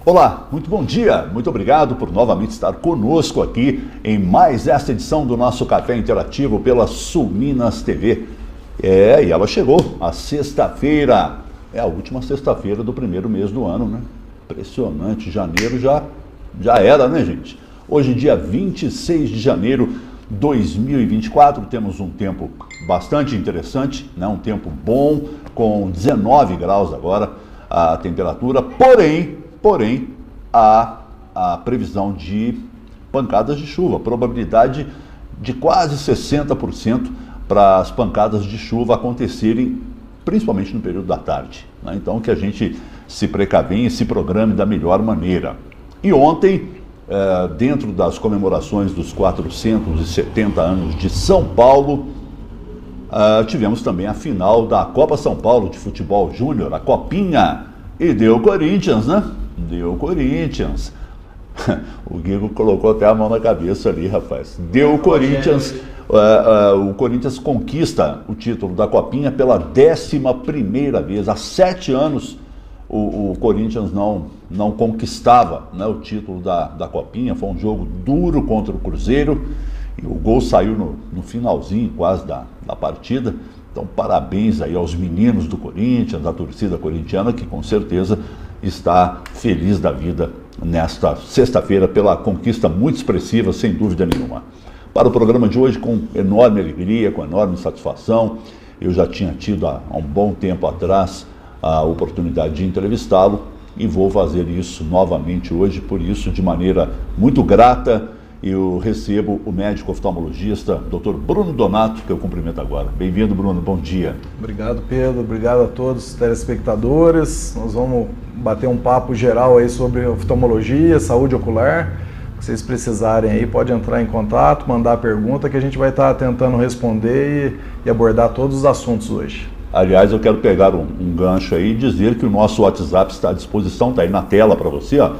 Olá, muito bom dia, muito obrigado por novamente estar conosco aqui em mais esta edição do nosso Café Interativo pela Sul Minas TV. E ela chegou, a sexta-feira, é a última sexta-feira do primeiro mês do ano, né? Impressionante, janeiro já era, né, gente? Hoje, dia 26 de janeiro de 2024, temos um tempo bastante interessante, né? Um tempo bom, com 19 graus agora a temperatura, porém, há a previsão de pancadas de chuva, probabilidade de quase 60% para as pancadas de chuva acontecerem, principalmente no período da tarde, né? Então, que a gente se precavenha e se programe da melhor maneira. E ontem, dentro das comemorações dos 470 anos de São Paulo, tivemos também a final da Copa São Paulo de Futebol Júnior, a Copinha, e deu Corinthians, né? Deu Corinthians. O Guigo colocou até a mão na cabeça ali, rapaz. Deu Corinthians. O Corinthians conquista o título da Copinha pela 11ª vez. Há 7 anos o Corinthians não conquistava, né, o título da Copinha. Foi um jogo duro contra o Cruzeiro e o gol saiu no finalzinho quase da partida. Então, parabéns aí aos meninos do Corinthians, da torcida corintiana, que com certeza está feliz da vida nesta sexta-feira pela conquista muito expressiva, sem dúvida nenhuma. Para o programa de hoje, com enorme alegria, com enorme satisfação, eu já tinha tido há um bom tempo atrás a oportunidade de entrevistá-lo e vou fazer isso novamente hoje, por isso, de maneira muito grata, eu recebo o médico oftalmologista, Dr. Bruno Donato, que eu cumprimento agora. Bem-vindo, Bruno, bom dia. Obrigado, Pedro, obrigado a todos os telespectadores. Nós vamos bater um papo geral aí sobre oftalmologia, saúde ocular. Se vocês precisarem aí, pode entrar em contato, mandar pergunta que a gente vai estar tentando responder e abordar todos os assuntos hoje. Aliás, eu quero pegar um gancho aí e dizer que o nosso WhatsApp está à disposição, está aí na tela para você, ó.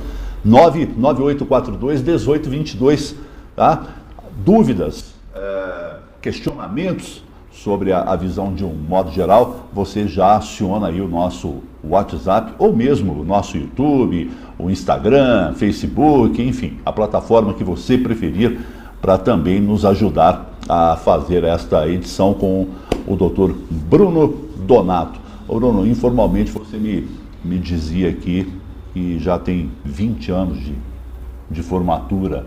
99842-1822, tá? Dúvidas, questionamentos sobre a visão de um modo geral, você já aciona aí o nosso WhatsApp, ou mesmo o nosso YouTube, o Instagram, Facebook, enfim, a plataforma que você preferir, para também nos ajudar a fazer esta edição com o Dr. Bruno Donato. Ô, Bruno, informalmente você me dizia aqui que já tem 20 anos de formatura,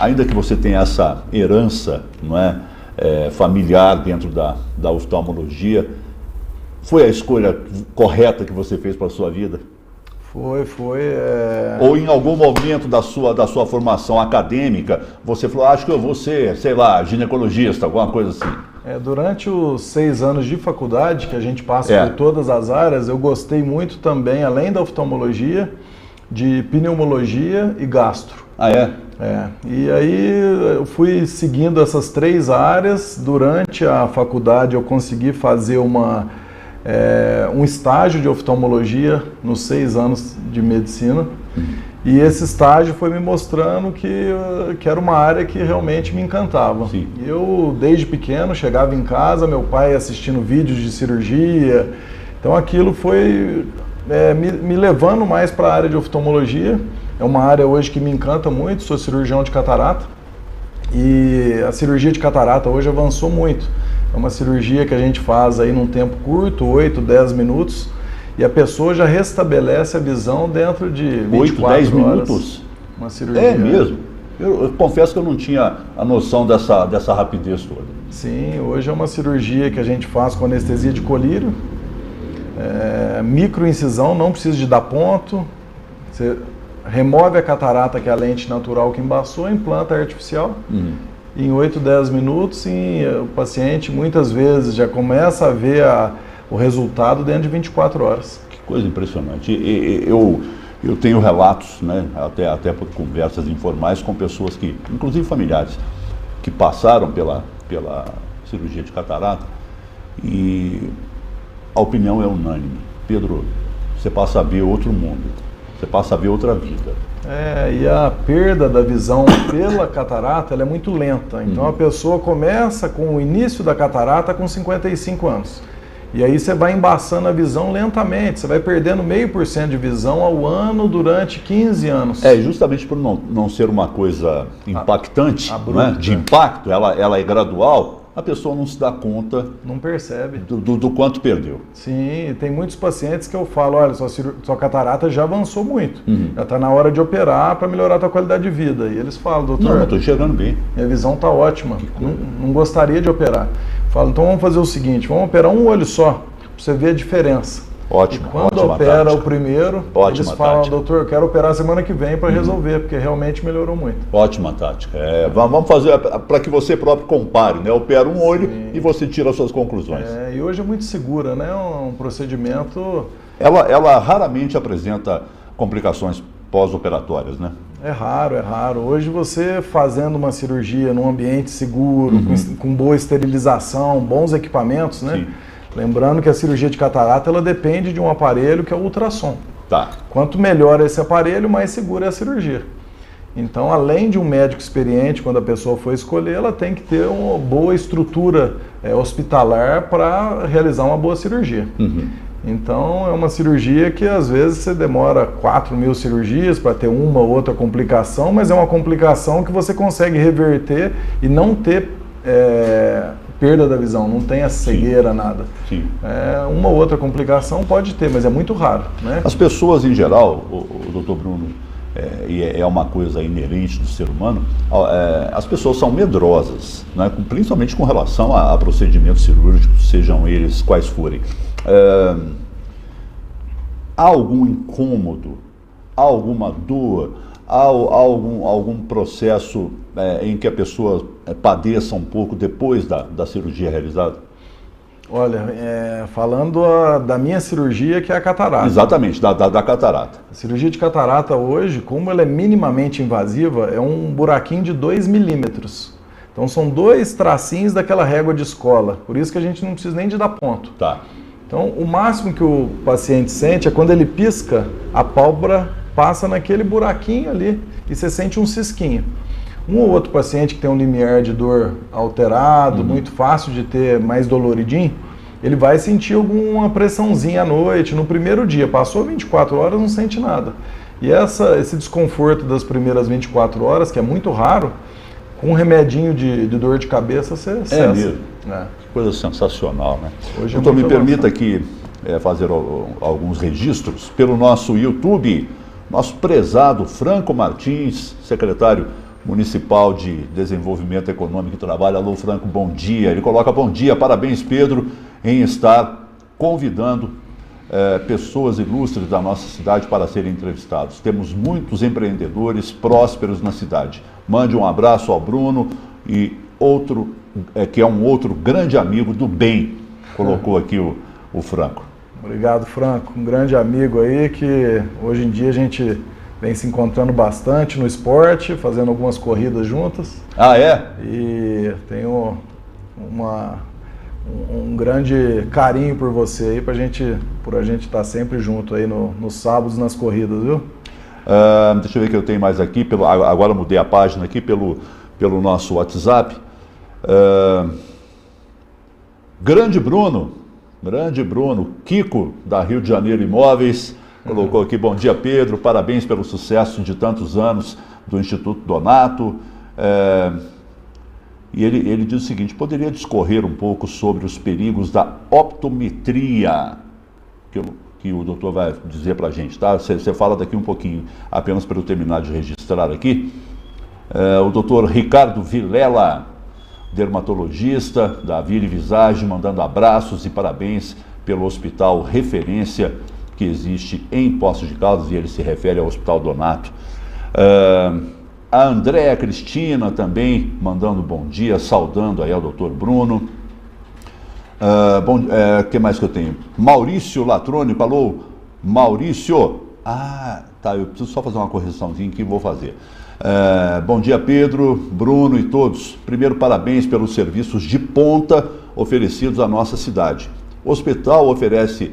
ainda que você tenha essa herança, não é, familiar dentro da oftalmologia, foi a escolha correta que você fez para a sua vida? Foi. Ou em algum momento da sua formação acadêmica, você falou, acho que eu vou ser, sei lá, ginecologista, alguma coisa assim? Durante os 6 anos de faculdade, que a gente passa por todas as áreas, eu gostei muito também, além da oftalmologia, de pneumologia e gastro. Ah, é? E aí eu fui seguindo essas 3 áreas. Durante a faculdade eu consegui fazer um estágio de oftalmologia nos 6 anos de medicina. E esse estágio foi me mostrando que era uma área que realmente me encantava. Sim. Eu, desde pequeno, chegava em casa, meu pai assistindo vídeos de cirurgia. Então aquilo foi me levando mais para a área de oftalmologia. É uma área hoje que me encanta muito, sou cirurgião de catarata. E a cirurgia de catarata hoje avançou muito. É uma cirurgia que a gente faz aí num tempo curto, 8, 10 minutos. E a pessoa já restabelece a visão dentro de 24 8, 10 horas. Minutos? Uma cirurgia. É mesmo? Eu confesso que eu não tinha a noção dessa rapidez toda. Sim, hoje é uma cirurgia que a gente faz com anestesia de colírio. Microincisão, não precisa de dar ponto. Você remove a catarata, que é a lente natural que embaçou, implanta a artificial. Em 8, 10 minutos, o paciente muitas vezes já começa a ver o resultado dentro de 24 horas. Que coisa impressionante. Eu tenho relatos, né, até por conversas informais com pessoas que, inclusive familiares, que passaram pela cirurgia de catarata, e a opinião é unânime. Pedro, você passa a ver outro mundo, você passa a ver outra vida. E a perda da visão pela catarata, ela é muito lenta. Então a pessoa começa com o início da catarata com 55 anos. E aí você vai embaçando a visão lentamente, você vai perdendo 0,5% de visão ao ano durante 15 anos. Justamente por não ser uma coisa impactante, abrupta, né? De impacto, ela é gradual, a pessoa não se dá conta. Não percebe. Do quanto perdeu. Sim, tem muitos pacientes que eu falo, olha, sua catarata já avançou muito, já está na hora de operar para melhorar a tua qualidade de vida. E eles falam, doutor, eu estou enxergando bem. Minha visão está ótima, não gostaria de operar. Falo, então vamos fazer o seguinte, vamos operar um olho só, para você ver a diferença. Ótimo. E quando opera o primeiro, eles falam, doutor, eu quero operar semana que vem para resolver, porque realmente melhorou muito. Ótima tática. Vamos fazer para que você próprio compare, né? Opera um olho e você tira as suas conclusões. E hoje é muito segura, né? Um procedimento... Ela raramente apresenta complicações pós-operatórias, né? É raro, é raro. Hoje você fazendo uma cirurgia num ambiente seguro, com boa esterilização, bons equipamentos, né? Sim. Lembrando que a cirurgia de catarata, ela depende de um aparelho que é o ultrassom. Tá. Quanto melhor esse aparelho, mais segura é a cirurgia. Então, além de um médico experiente, quando a pessoa for escolher, ela tem que ter uma boa estrutura hospitalar para realizar uma boa cirurgia. Então, é uma cirurgia que às vezes você demora 4.000 cirurgias para ter uma ou outra complicação, mas é uma complicação que você consegue reverter e não ter perda da visão, não tem a cegueira, nada. Sim. Uma ou outra complicação pode ter, mas é muito raro, né? As pessoas em geral, o doutor Bruno, e é uma coisa inerente do ser humano, as pessoas são medrosas, né? Principalmente com relação a procedimentos cirúrgicos, sejam eles quais forem. Há algum incômodo, há alguma dor, há algum processo em que a pessoa padeça um pouco depois da cirurgia realizada? Olha, falando da minha cirurgia, que é a catarata. Exatamente, da catarata. A cirurgia de catarata hoje, como ela é minimamente invasiva, é um buraquinho de 2 milímetros. Então são 2 tracinhos daquela régua de escola. Por isso que a gente não precisa nem de dar ponto. Tá. Então o máximo que o paciente sente é quando ele pisca, a pálpebra passa naquele buraquinho ali e você sente um cisquinho. Um ou outro paciente que tem um limiar de dor alterado, muito fácil de ter mais doloridinho, ele vai sentir alguma pressãozinha à noite, no primeiro dia. Passou 24 horas, não sente nada. E esse desconforto das primeiras 24 horas, que é muito raro, com um remedinho de dor de cabeça, você cessa. Mesmo. Que coisa sensacional, né? Hoje então me permita aqui fazer alguns registros pelo nosso YouTube. Nosso prezado Franco Martins, secretário municipal de Desenvolvimento Econômico e Trabalho. Alô, Franco, bom dia. Ele coloca: bom dia, parabéns, Pedro, em estar convidando pessoas ilustres da nossa cidade para serem entrevistados. Temos muitos empreendedores prósperos na cidade. Mande um abraço ao Bruno e outro, que é um outro grande amigo do bem, colocou aqui o Franco. Obrigado, Franco, um grande amigo aí que hoje em dia a gente vem se encontrando bastante no esporte, fazendo algumas corridas juntas. Ah, é? E tenho um grande carinho por você aí, por a gente estar sempre junto aí nos sábados nas corridas, viu? Deixa eu ver o que eu tenho mais aqui, agora eu mudei a página aqui pelo nosso WhatsApp. Grande Bruno, Kiko, da Rio de Janeiro Imóveis, colocou aqui: bom dia, Pedro, parabéns pelo sucesso de tantos anos do Instituto Donato. E ele diz o seguinte: poderia discorrer um pouco sobre os perigos da optometria, que o doutor vai dizer para a gente, tá? Você fala daqui um pouquinho, apenas para eu terminar de registrar aqui. O doutor Ricardo Vilela, dermatologista da Vire Visage, mandando abraços e parabéns pelo hospital referência que existe em Poços de Caldas, e ele se refere ao Hospital Donato. A Andréa Cristina também mandando bom dia, saudando aí ao doutor Bruno. Que mais que eu tenho? Maurício Latrônico, alô, Maurício. Tá, eu preciso só fazer uma correçãozinha que vou fazer. Bom dia, Pedro, Bruno e todos. Primeiro, parabéns pelos serviços de ponta oferecidos à nossa cidade. O hospital oferece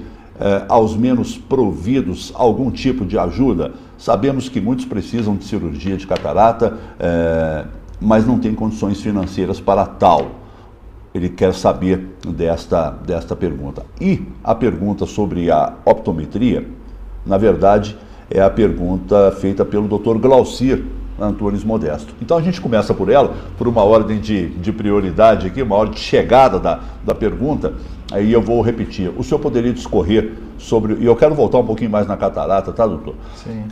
aos menos providos algum tipo de ajuda. Sabemos que muitos precisam de cirurgia de catarata, mas não têm condições financeiras para tal. ele quer saber desta pergunta. E a pergunta sobre a optometria, na verdade, é a pergunta feita pelo Dr. Glaucir Antunes Modesto. Então a gente começa por ela, por uma ordem de prioridade aqui, uma ordem de chegada da pergunta. Aí eu vou repetir. O senhor poderia discorrer sobre... E eu quero voltar um pouquinho mais na catarata, tá, doutor? Sim.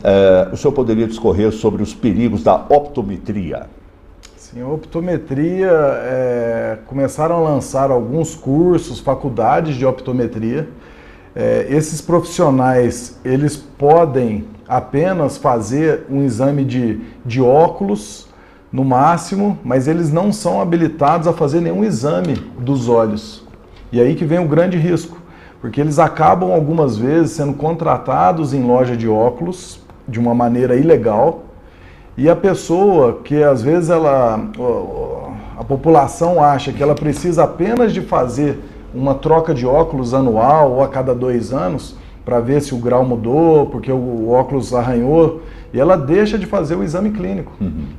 O senhor poderia discorrer sobre os perigos da optometria? Sim, a optometria, começaram a lançar alguns cursos, faculdades de optometria. Esses profissionais, eles podem apenas fazer um exame de óculos, no máximo, mas eles não são habilitados a fazer nenhum exame dos olhos. E aí que vem o grande risco, porque eles acabam algumas vezes sendo contratados em loja de óculos de uma maneira ilegal, e a pessoa que às vezes a população acha que ela precisa apenas de fazer uma troca de óculos anual ou a cada 2 anos para ver se o grau mudou, porque o óculos arranhou, e ela deixa de fazer o exame clínico.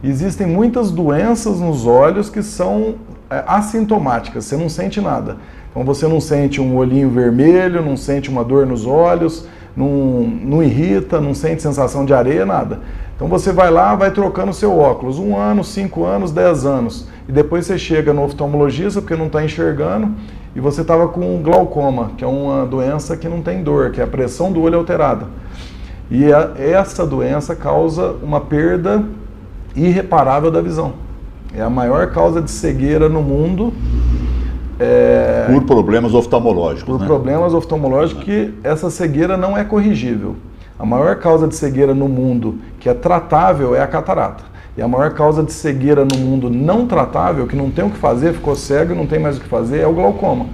Existem muitas doenças nos olhos que são assintomáticas, você não sente nada. Então você não sente um olhinho vermelho, não sente uma dor nos olhos, não irrita, não sente sensação de areia, nada. Então você vai lá, vai trocando o seu óculos, 1 ano, 5 anos, 10 anos. E depois você chega no oftalmologista porque não está enxergando e você estava com glaucoma, que é uma doença que não tem dor, que é a pressão do olho alterada. E essa doença causa uma perda irreparável da visão. É a maior causa de cegueira no mundo. Por problemas oftalmológicos. Por problemas oftalmológicos, que essa cegueira não é corrigível. A maior causa de cegueira no mundo que é tratável é a catarata. E a maior causa de cegueira no mundo não tratável, que não tem o que fazer, ficou cego e não tem mais o que fazer, é o glaucoma.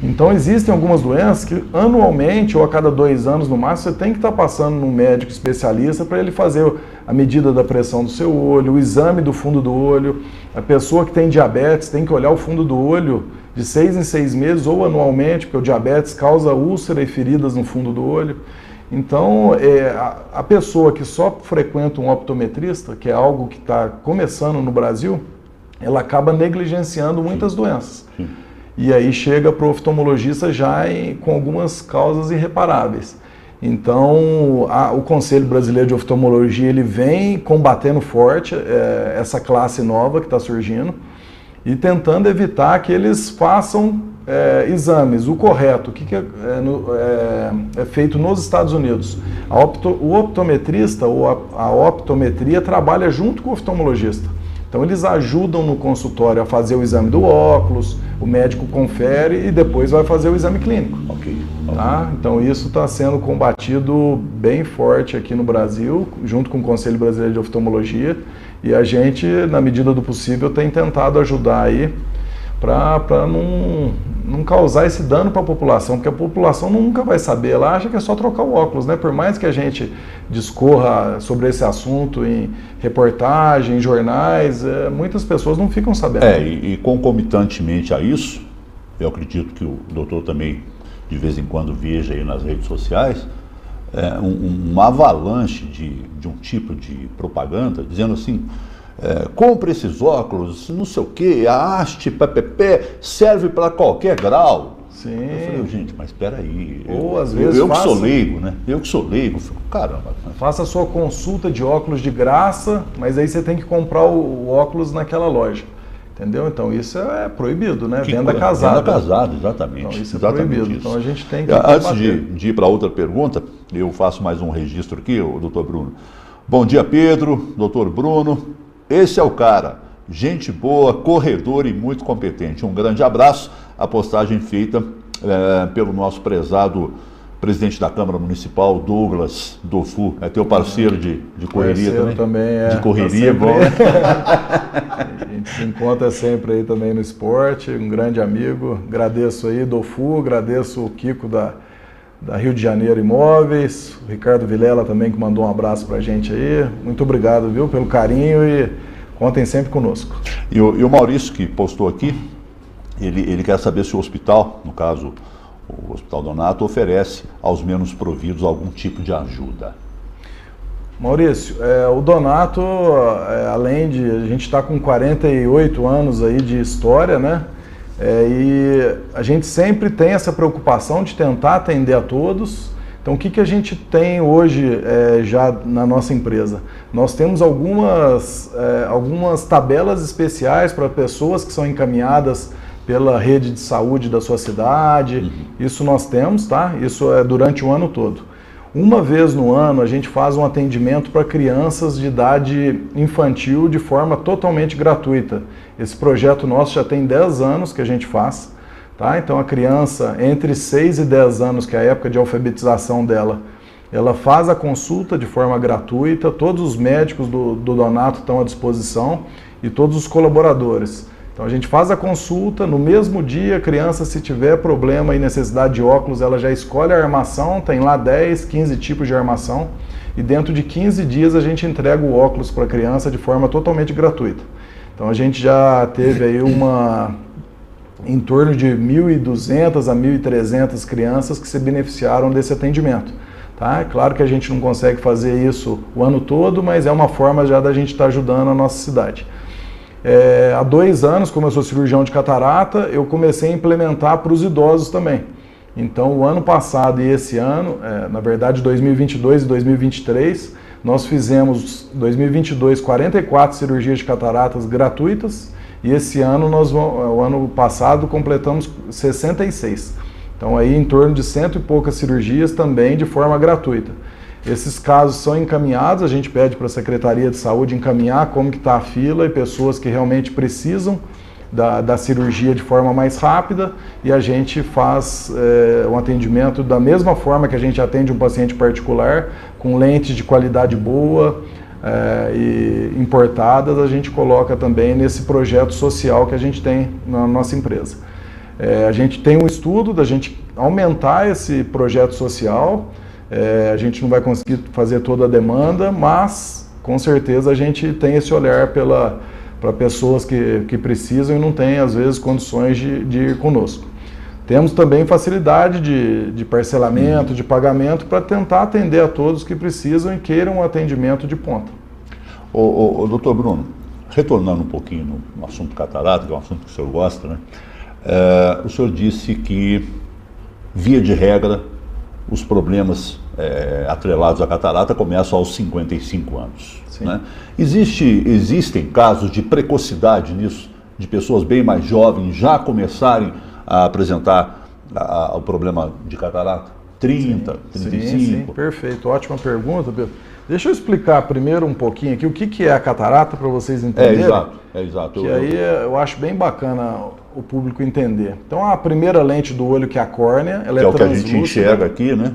Então existem algumas doenças que anualmente ou a cada 2 anos no máximo você tem que estar passando num médico especialista para ele fazer a medida da pressão do seu olho, o exame do fundo do olho. A pessoa que tem diabetes tem que olhar o fundo do olho de 6 em 6 meses ou anualmente, porque o diabetes causa úlcera e feridas no fundo do olho. Então, a pessoa que só frequenta um optometrista, que é algo que está começando no Brasil, ela acaba negligenciando muitas doenças. E aí chega para o oftalmologista já com algumas causas irreparáveis. Então, o Conselho Brasileiro de Oftalmologia ele vem combatendo forte essa classe nova que está surgindo e tentando evitar que eles façam exames. O correto, o que é feito nos Estados Unidos? O optometrista ou a optometria trabalha junto com o oftalmologista. Então eles ajudam no consultório a fazer o exame do óculos, o médico confere e depois vai fazer o exame clínico. Tá? Então isso está sendo combatido bem forte aqui no Brasil, junto com o Conselho Brasileiro de Oftalmologia, e a gente, na medida do possível, tem tentado ajudar aí para não causar esse dano para a população, porque a população nunca vai saber, ela acha que é só trocar o óculos, né? Por mais que a gente discorra sobre esse assunto em reportagem, em jornais, muitas pessoas não ficam sabendo. E concomitantemente a isso, eu acredito que o doutor também de vez em quando veja aí nas redes sociais, uma avalanche de um tipo de propaganda dizendo assim: compre esses óculos, não sei o que, a haste, PPP, serve para qualquer grau. Sim. Eu falei, gente, mas espera aí. Ou às vezes eu que sou leigo, né? Eu que sou leigo, fico, caramba. Faça a sua consulta de óculos de graça, mas aí você tem que comprar o óculos naquela loja. Entendeu? Então isso é proibido, né? Venda casada. Venda casada, exatamente. Então isso é exatamente proibido. Isso. Então a gente tem que Antes de ir para outra pergunta, eu faço mais um registro aqui, o doutor Bruno. Bom dia, Pedro, doutor Bruno. Esse é o cara, gente boa, corredor e muito competente. Um grande abraço. A postagem feita pelo nosso prezado presidente da Câmara Municipal, Douglas Dofu, é teu parceiro de correria também. De correria, tá bom. A gente se encontra sempre aí também no esporte, um grande amigo. Agradeço aí, Dofu, agradeço o Kiko da Rio de Janeiro Imóveis, o Ricardo Vilela também que mandou um abraço pra gente aí. Muito obrigado, viu, pelo carinho e contem sempre conosco. E o Maurício que postou aqui, ele quer saber se o hospital, no caso o Hospital Donato, oferece aos menos providos algum tipo de ajuda. Maurício, o Donato, além de a gente estar com 48 anos aí de história, né? E a gente sempre tem essa preocupação de tentar atender a todos. Então, o que a gente tem hoje já na nossa empresa? Nós temos algumas tabelas especiais para pessoas que são encaminhadas pela rede de saúde da sua cidade. Isso nós temos, tá? Isso é durante o ano todo. Uma vez no ano, a gente faz um atendimento para crianças de idade infantil de forma totalmente gratuita. Esse projeto nosso já tem 10 anos que a gente faz. Tá? Então a criança entre 6 e 10 anos, que é a época de alfabetização dela, ela faz a consulta de forma gratuita, todos os médicos do Donato estão à disposição e todos os colaboradores. Então a gente faz a consulta, no mesmo dia a criança, se tiver problema e necessidade de óculos, ela já escolhe a armação, tem lá 10, 15 tipos de armação, e dentro de 15 dias a gente entrega o óculos para a criança de forma totalmente gratuita. Então a gente já teve aí em torno de 1.200 a 1.300 crianças que se beneficiaram desse atendimento. Tá? É claro que a gente não consegue fazer isso o ano todo, mas é uma forma já da gente estar ajudando a nossa cidade. Há 2 anos, como eu sou cirurgião de catarata, eu comecei a implementar para os idosos também. Então, o ano passado e esse ano, na verdade 2022 e 2023, nós fizemos, 2022, 44 cirurgias de cataratas gratuitas, e esse ano, o ano passado, completamos 66. Então, aí em torno de 100 e poucas cirurgias também de forma gratuita. Esses casos são encaminhados, a gente pede para a Secretaria de Saúde encaminhar como que está a fila e pessoas que realmente precisam da cirurgia de forma mais rápida, e a gente faz um atendimento da mesma forma que a gente atende um paciente particular, com lentes de qualidade boa, e importadas, a gente coloca também nesse projeto social que a gente tem na nossa empresa. A gente tem um estudo da gente aumentar esse projeto social, a gente não vai conseguir fazer toda a demanda, mas com certeza a gente tem esse olhar para pessoas que precisam e não têm às vezes condições de ir conosco. Temos também facilidade de parcelamento, de pagamento, para tentar atender a todos que precisam e queiram um atendimento de ponta. Doutor Bruno, retornando um pouquinho no assunto catarata, que é um assunto que o senhor gosta, né? O senhor disse que, via de regra, os problemas atrelados à catarata começam aos 55 anos. Né? Existem casos de precocidade nisso, de pessoas bem mais jovens já começarem a apresentar o problema de catarata? 30, 35? Sim, perfeito. Ótima pergunta, Pedro. Deixa eu explicar primeiro um pouquinho aqui o que é a catarata para vocês entenderem. Exato. Que aí eu acho bem bacana o público entender. Então a primeira lente do olho, que é a córnea, ela é translúcida. Que é o que a gente enxerga aqui, né?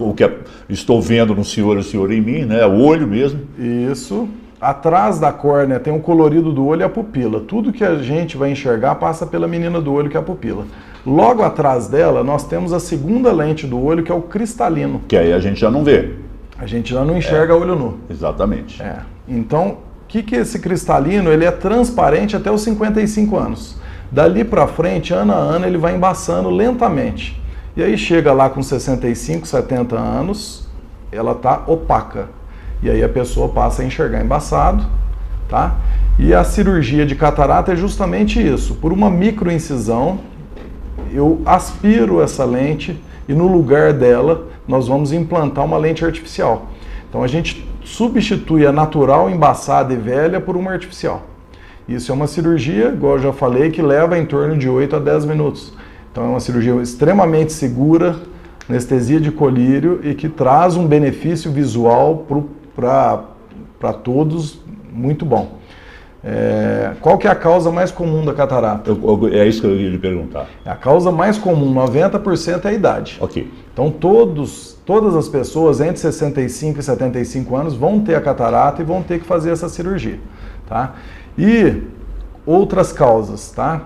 O que estou vendo no senhor e o senhor em mim, né? O olho mesmo. Isso. Atrás da córnea tem o colorido do olho e a pupila. Tudo que a gente vai enxergar passa pela menina do olho, que é a pupila. Logo atrás dela, nós temos a segunda lente do olho, que é o cristalino. Que aí a gente já não vê. A gente já não enxerga olho nu. Exatamente. Então, o que é esse cristalino? Ele é transparente até os 55 anos. Dali para frente, ano a ano, ele vai embaçando lentamente. E aí chega lá com 65, 70 anos, ela está opaca. E aí a pessoa passa a enxergar embaçado, tá? E a cirurgia de catarata é justamente isso. Por uma microincisão, eu aspiro essa lente e no lugar dela nós vamos implantar uma lente artificial. Então a gente substitui a natural, embaçada e velha por uma artificial. Isso é uma cirurgia, igual eu já falei, que leva em torno de 8 a 10 minutos. Então é uma cirurgia extremamente segura, anestesia de colírio e que traz um benefício visual para todos muito bom. Qual que é a causa mais comum da catarata? É isso que eu ia lhe perguntar. A causa mais comum, 90%, é a idade. Ok. Então todas as pessoas entre 65 e 75 anos vão ter a catarata e vão ter que fazer essa cirurgia. Tá? E outras causas, tá?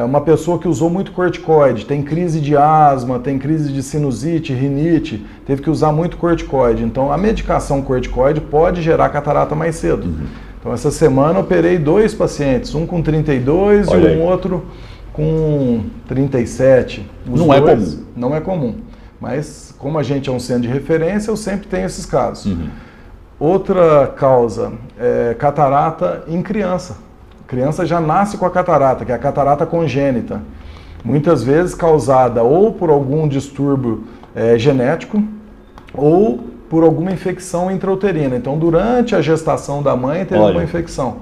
Uma pessoa que usou muito corticoide, tem crise de asma, tem crise de sinusite, rinite, teve que usar muito corticoide. Então a medicação corticoide pode gerar catarata mais cedo. Então essa semana eu operei 2 pacientes, um com 32 e um outro com 37. Não é comum. Não é comum. Mas como a gente é um centro de referência, eu sempre tenho esses casos. Outra causa é catarata em criança. A criança já nasce com a catarata, que é a catarata congênita. Muitas vezes causada ou por algum distúrbio genético ou por alguma infecção intrauterina. Então, durante a gestação da mãe, teve uma infecção.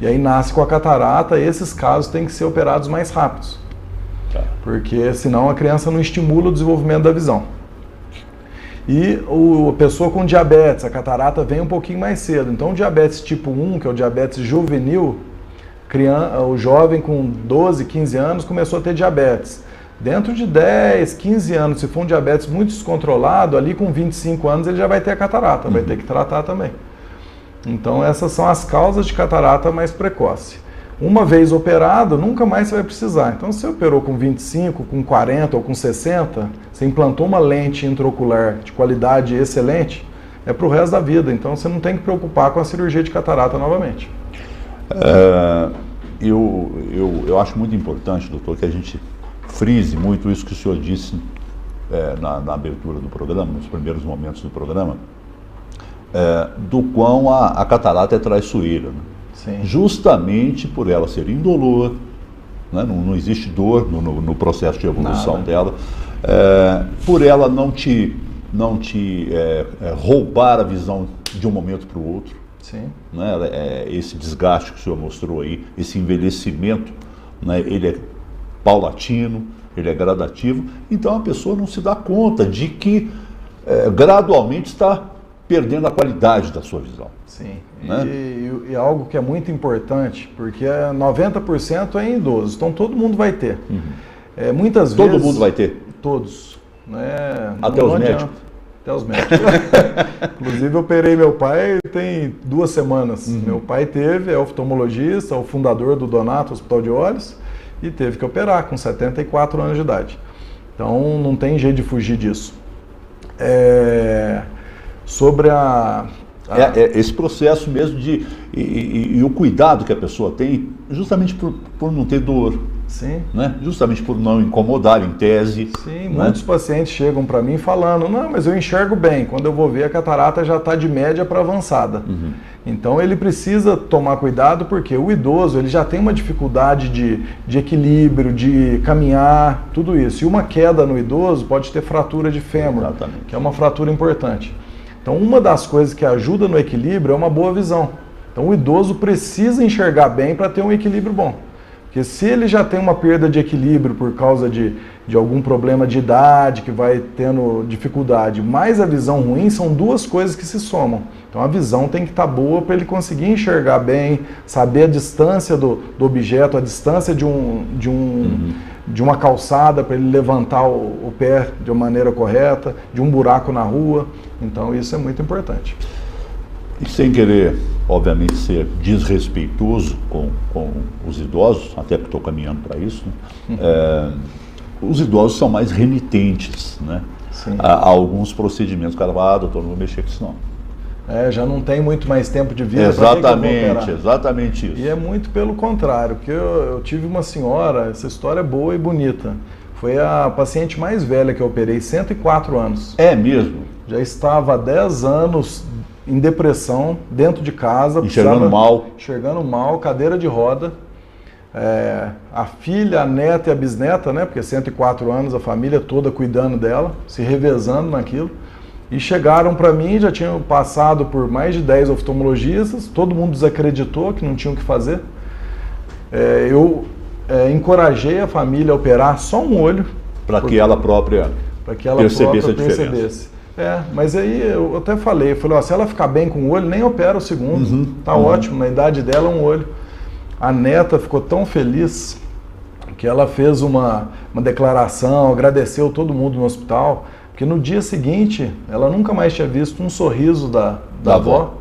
E aí nasce com a catarata. Esses casos têm que ser operados mais rápidos. Porque senão a criança não estimula o desenvolvimento da visão. E a pessoa com diabetes, a catarata vem um pouquinho mais cedo. Então, o diabetes tipo 1, que é o diabetes juvenil, o jovem com 12, 15 anos começou a ter diabetes. Dentro de 10, 15 anos, se for um diabetes muito descontrolado, ali com 25 anos ele já vai ter a catarata, vai ter que tratar também. Então essas são as causas de catarata mais precoce. Uma vez operado, nunca mais você vai precisar. Então se você operou com 25, com 40 ou com 60, você implantou uma lente intraocular de qualidade excelente, é para o resto da vida. Então você não tem que preocupar com a cirurgia de catarata novamente. Eu acho muito importante, doutor, que a gente frise muito isso que o senhor disse na abertura do programa, nos primeiros momentos do programa, do quão a catarata é traiçoeira. Né? Sim. Justamente por ela ser indolor, né? Não existe dor no processo de evolução dela, por ela não te roubar a visão de um momento para o outro. Sim. Né? Esse desgaste que o senhor mostrou aí, esse envelhecimento, né? Ele é paulatino, ele é gradativo, então a pessoa não se dá conta de que gradualmente está perdendo a qualidade da sua visão. Sim, né? e algo que é muito importante, porque 90% é em idosos, então todo mundo vai ter. Muitas vezes... Todo mundo vai ter? Todos. Né? Até os médicos? Até os médicos. Inclusive eu operei meu pai tem 2 semanas. Meu pai é oftalmologista, o fundador do Donato Hospital de Olhos, e teve que operar com 74 anos de idade. Então não tem jeito de fugir disso. Sobre esse processo mesmo e o cuidado que a pessoa tem, justamente por não ter dor. Sim. Né? Justamente por não incomodar, em tese. Sim, né? Muitos pacientes chegam para mim falando, não, mas eu enxergo bem, quando eu vou ver a catarata já está de média para avançada. Então ele precisa tomar cuidado porque o idoso ele já tem uma dificuldade de equilíbrio, de caminhar, tudo isso. E uma queda no idoso pode ter fratura de fêmur, Exatamente. que é uma fratura importante. Então uma das coisas que ajuda no equilíbrio é uma boa visão. Então o idoso precisa enxergar bem para ter um equilíbrio bom. Porque se ele já tem uma perda de equilíbrio por causa de algum problema de idade, que vai tendo dificuldade, mais a visão ruim, são 2 coisas que se somam. Então a visão tem que estar boa para ele conseguir enxergar bem, saber a distância do objeto, a distância de uma calçada para ele levantar o pé de uma maneira correta, de um buraco na rua. Então isso é muito importante. E sem querer, obviamente, ser desrespeitoso com os idosos, até porque estou caminhando para isso, né? Os idosos são mais renitentes, né? A alguns procedimentos. O cara fala, doutor, não vou mexer com isso não. Já não tem muito mais tempo de vida. Exatamente isso. E é muito pelo contrário, porque eu tive uma senhora, essa história é boa e bonita. Foi a paciente mais velha que eu operei, 104 anos. É mesmo? Já estava há 10 anos em depressão, dentro de casa. Enxergando mal, cadeira de roda. A filha, a neta e a bisneta, né? Porque 104 anos, a família toda cuidando dela, se revezando naquilo. E chegaram para mim, já tinham passado por mais de 10 oftalmologistas, todo mundo desacreditou que não tinham o que fazer. Eu encorajei a família a operar só um olho. Para que ela própria percebesse a diferença. Mas aí eu até falei, se ela ficar bem com o olho, nem opera o segundo. Ótimo, na idade dela um olho. A neta ficou tão feliz que ela fez uma declaração, agradeceu todo mundo no hospital, porque no dia seguinte ela nunca mais tinha visto um sorriso da avó.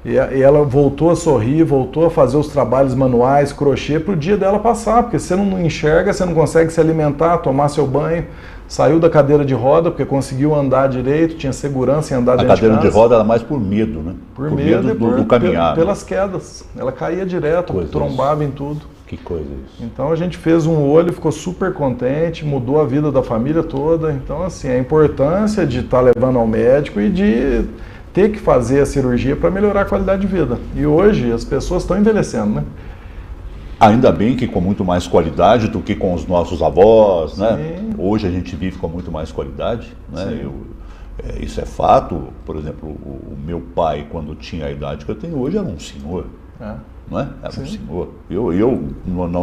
E ela voltou a sorrir, voltou a fazer os trabalhos manuais, crochê, para o dia dela passar, porque você não enxerga, você não consegue se alimentar, tomar seu banho. Saiu da cadeira de roda porque conseguiu andar direito, tinha segurança em andar dentro de casa. A cadeira de roda era mais por medo, né? Por medo do caminhar. Pelas quedas. Ela caía direto, trombava em tudo. Que coisa isso. Então a gente fez um olho, ficou super contente, mudou a vida da família toda. Então assim, a importância de estar levando ao médico e de ter que fazer a cirurgia para melhorar a qualidade de vida. E hoje as pessoas estão envelhecendo, né? Ainda bem que com muito mais qualidade do que com os nossos avós, né? Hoje a gente vive com muito mais qualidade, né? Isso é fato. Por exemplo, o meu pai, quando tinha a idade que eu tenho hoje, era um senhor, não é? Era um senhor. Eu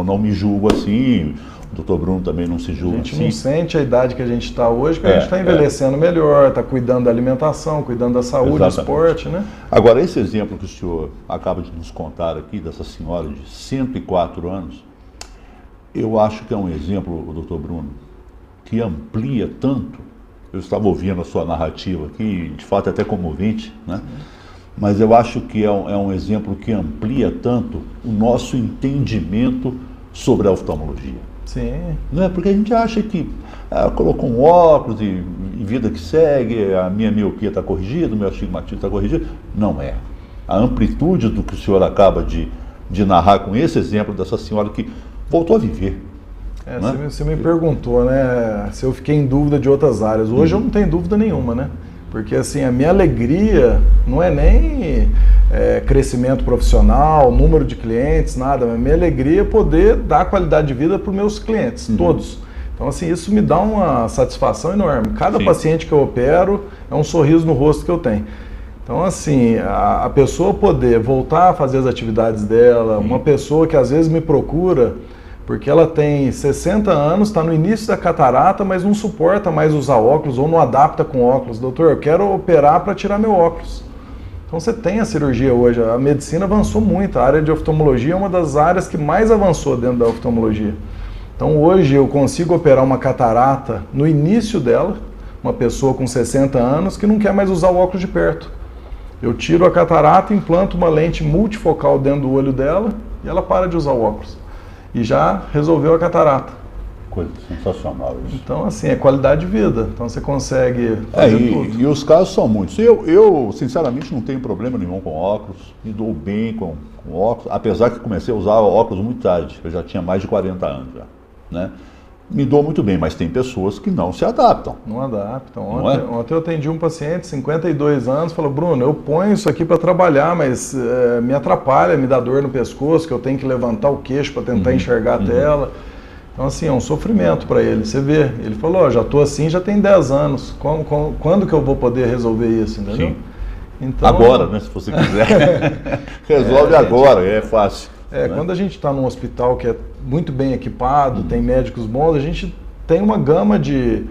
não me julgo assim, o doutor Bruno também não se julga assim. A gente não sente a idade que a gente está hoje, porque a gente está envelhecendo melhor, está cuidando da alimentação, cuidando da saúde, do esporte, né? Agora, esse exemplo que o senhor acaba de nos contar aqui, dessa senhora de 104 anos, eu acho que é um exemplo, doutor Bruno, que amplia tanto. Eu estava ouvindo a sua narrativa aqui, de fato é até comovente, né? Mas eu acho que é um exemplo que amplia tanto o nosso entendimento sobre a oftalmologia. Sim. Não é? Porque a gente acha que colocou um óculos e vida que segue, a minha miopia está corrigida, o meu astigmatismo está corrigido. Não é. A amplitude do que o senhor acaba de narrar com esse exemplo dessa senhora que voltou a viver. Você me perguntou, né, se eu fiquei em dúvida de outras áreas. Hoje eu não tenho dúvida nenhuma, né? Porque assim, a minha alegria não é nem crescimento profissional, número de clientes, nada. A minha alegria é poder dar qualidade de vida para os meus clientes, todos. Então assim, isso me dá uma satisfação enorme. Cada paciente que eu opero é um sorriso no rosto que eu tenho. Então assim, a pessoa poder voltar a fazer as atividades dela, uma pessoa que às vezes me procura porque ela tem 60 anos, está no início da catarata, mas não suporta mais usar óculos ou não adapta com óculos. Doutor, eu quero operar para tirar meu óculos. Então você tem a cirurgia hoje, a medicina avançou muito, a área de oftalmologia é uma das áreas que mais avançou dentro da oftalmologia. Então hoje eu consigo operar uma catarata no início dela, uma pessoa com 60 anos que não quer mais usar o óculos de perto. Eu tiro a catarata, implanto uma lente multifocal dentro do olho dela e ela para de usar o óculos. E já resolveu a catarata. Coisa sensacional isso. Então, assim, é qualidade de vida. Então, você consegue fazer tudo. E os casos são muitos. Eu, sinceramente, não tenho problema nenhum com óculos. Me dou bem com óculos. Apesar que comecei a usar óculos muito tarde. Eu já tinha mais de 40 anos já, né? Me dou muito bem, mas tem pessoas que não se adaptam. Não adaptam. Ontem eu atendi um paciente, 52 anos, falou: Bruno, eu ponho isso aqui para trabalhar, mas me atrapalha, me dá dor no pescoço, que eu tenho que levantar o queixo para tentar enxergar a tela. Então, assim, é um sofrimento para ele. Você vê, ele falou: já estou assim, já tem 10 anos. Quando que eu vou poder resolver isso, entendeu? Sim. Então, agora, né, se você quiser. Resolve agora, é fácil. Quando a gente está num hospital que é muito bem equipado, tem médicos bons, a gente tem uma gama de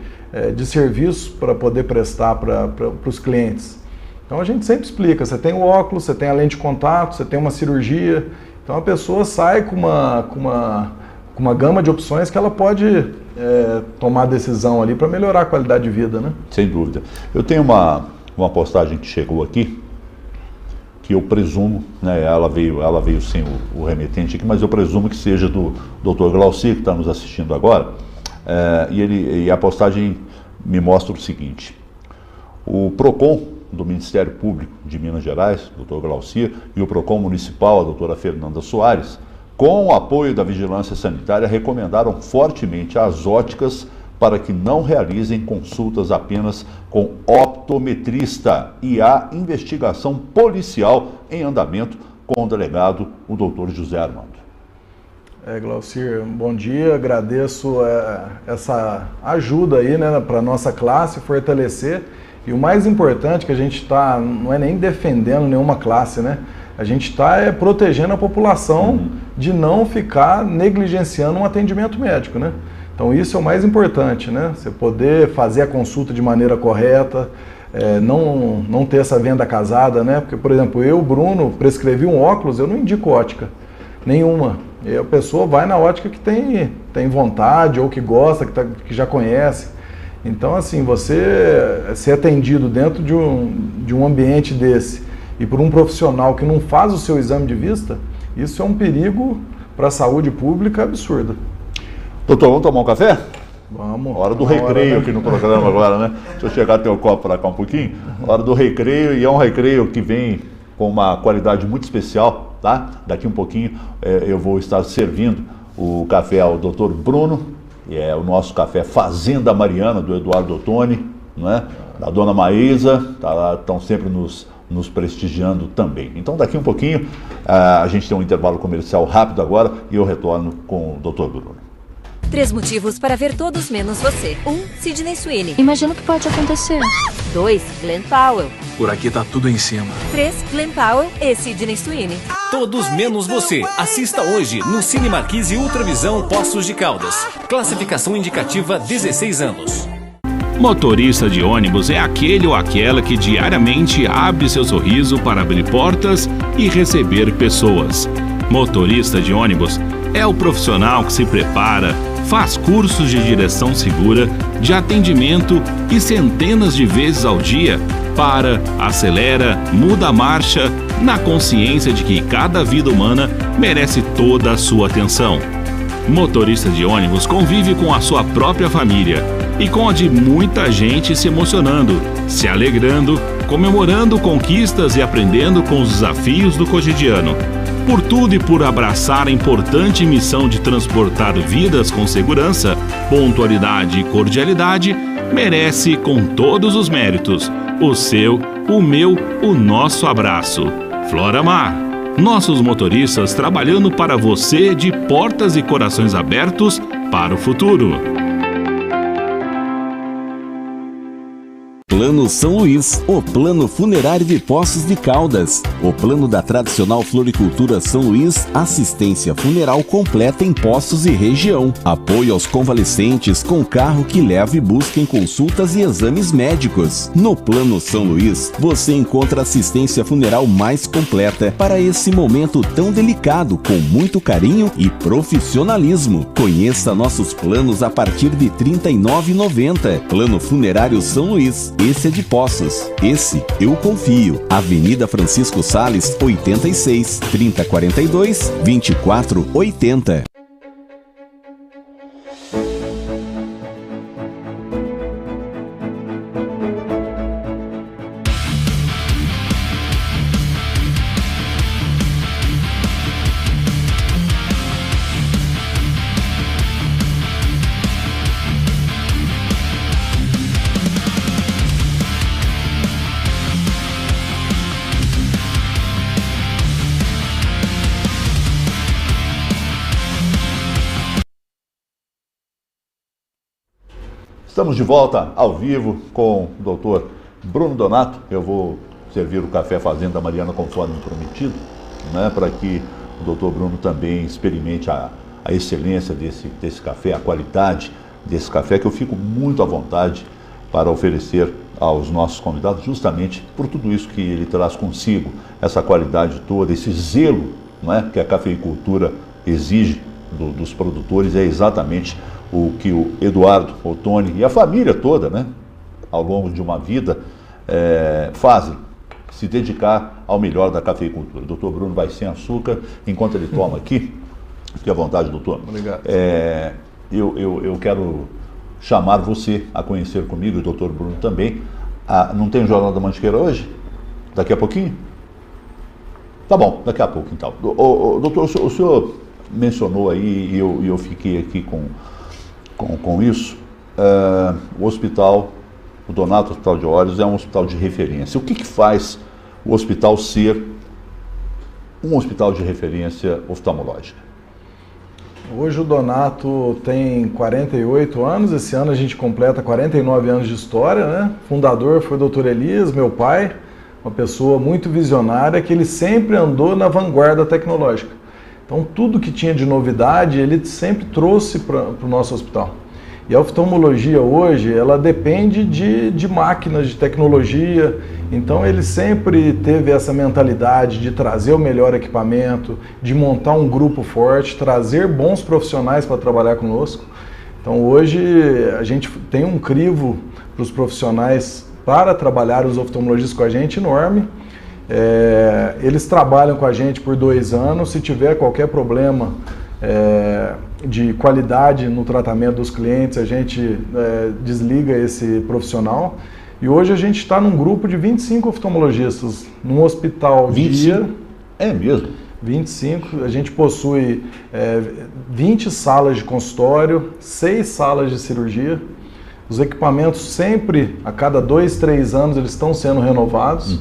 serviços para poder prestar para os clientes. Então a gente sempre explica, você tem o óculos, você tem a lente de contato, você tem uma cirurgia. Então a pessoa sai com uma gama de opções que ela pode tomar decisão ali para melhorar a qualidade de vida, né? Sem dúvida. Eu tenho uma postagem que chegou aqui, que eu presumo, né, ela veio sem o remetente aqui, mas eu presumo que seja do Dr. Glauci, que está nos assistindo agora, e a postagem me mostra o seguinte: o PROCON do Ministério Público de Minas Gerais, Dr. Glauci, e o PROCON Municipal, a doutora Fernanda Soares, com o apoio da Vigilância Sanitária, recomendaram fortemente às óticas para que não realizem consultas apenas com optometrista, e há investigação policial em andamento com o delegado, o doutor José Armando. Glaucir, bom dia, agradeço essa ajuda aí, né, para a nossa classe fortalecer, e o mais importante que a gente está, não é nem defendendo nenhuma classe, né? A gente está protegendo a população de não ficar negligenciando um atendimento médico, né? Então isso é o mais importante, né? Você poder fazer a consulta de maneira correta, não ter essa venda casada, né? Porque, por exemplo, eu, Bruno, prescrevi um óculos, eu não indico ótica nenhuma. E a pessoa vai na ótica que tem vontade ou que gosta, que já conhece. Então, assim, você ser atendido dentro de um ambiente desse e por um profissional que não faz o seu exame de vista, isso é um perigo para a saúde pública absurdo. Doutor, vamos tomar um café? Vamos. Hora do recreio aqui no programa agora, né? Deixa eu chegar até o copo para cá um pouquinho. Hora do recreio, e é um recreio que vem com uma qualidade muito especial, tá? Daqui um pouquinho eu vou estar servindo o café ao Dr. Bruno, que é o nosso café Fazenda Mariana, do Eduardo Ottoni, né? Da Dona Maísa, estão sempre nos nos prestigiando também. Então daqui um pouquinho a gente tem um intervalo comercial rápido agora e eu retorno com o Dr. Bruno. 3 motivos para ver todos menos você. 1. Sydney Sweeney. Imagina o que pode acontecer. 2. Glenn Powell. Por aqui tá tudo em cima. 3. Glenn Powell e Sydney Sweeney. Todos menos você. Assista hoje no Cine Marquise Ultravisão Poços de Caldas. Classificação indicativa 16 anos. Motorista de ônibus é aquele ou aquela que diariamente abre seu sorriso para abrir portas e receber pessoas. Motorista de ônibus é o profissional que se prepara, faz cursos de direção segura, de atendimento e centenas de vezes ao dia para, acelera, muda a marcha, na consciência de que cada vida humana merece toda a sua atenção. Motorista de ônibus convive com a sua própria família e com a de muita gente se emocionando, se alegrando, comemorando conquistas e aprendendo com os desafios do cotidiano. Por tudo e por abraçar a importante missão de transportar vidas com segurança, pontualidade e cordialidade, merece com todos os méritos o seu, o meu, o nosso abraço. Floramar, nossos motoristas trabalhando para você de portas e corações abertos para o futuro. Plano São Luís, o plano funerário de Poços de Caldas. O plano da tradicional floricultura São Luís, assistência funeral completa em Poços e região. Apoio aos convalescentes com carro que leva e busca em consultas e exames médicos. No Plano São Luís, você encontra assistência funeral mais completa para esse momento tão delicado, com muito carinho e profissionalismo. Conheça nossos planos a partir de R$ 39,90. Plano Funerário São Luís. Esse é de Poços. Esse eu confio. Avenida Francisco Sales, 86, 3042, 2480. Estamos de volta ao vivo com o Dr. Bruno Donato. Eu vou servir o café Fazenda Mariana conforme prometido, né, para que o Dr. Bruno também experimente a excelência desse café, a qualidade desse café, que eu fico muito à vontade para oferecer aos nossos convidados, justamente por tudo isso que ele traz consigo, essa qualidade toda, esse zelo, né, que a cafeicultura exige dos produtores, é exatamente o que o Eduardo, o Tony e a família toda, né, ao longo de uma vida, fazem, se dedicar ao melhor da cafeicultura. O doutor Bruno vai sem açúcar, enquanto ele toma aqui. Fique à vontade, doutor. Obrigado. Eu quero chamar você a conhecer comigo, e o doutor Bruno também. Não tem o Jornal da Mantiqueira hoje? Daqui a pouquinho? Tá bom, daqui a pouco então. Doutor, o senhor mencionou aí, e eu fiquei aqui com isso, o hospital, o Donato Hospital de Olhos é um hospital de referência. O que faz o hospital ser um hospital de referência oftalmológica? Hoje o Donato tem 48 anos, esse ano a gente completa 49 anos de história, né? Fundador foi o Dr. Elias, meu pai, uma pessoa muito visionária, que ele sempre andou na vanguarda tecnológica. Então tudo que tinha de novidade ele sempre trouxe para o nosso hospital. E a oftalmologia hoje, ela depende de máquinas, de tecnologia, então ele sempre teve essa mentalidade de trazer o melhor equipamento, de montar um grupo forte, trazer bons profissionais para trabalhar conosco. Então hoje a gente tem um crivo para os profissionais para trabalhar, os oftalmologistas com a gente, enorme. Eles trabalham com a gente por 2 anos, se tiver qualquer problema de qualidade no tratamento dos clientes, a gente desliga esse profissional. E hoje a gente está num grupo de 25 oftalmologistas, num hospital 25? dia. É mesmo? 25, a gente possui 20 salas de consultório, 6 salas de cirurgia. Os equipamentos sempre, a cada 2, 3 anos, eles estão sendo renovados.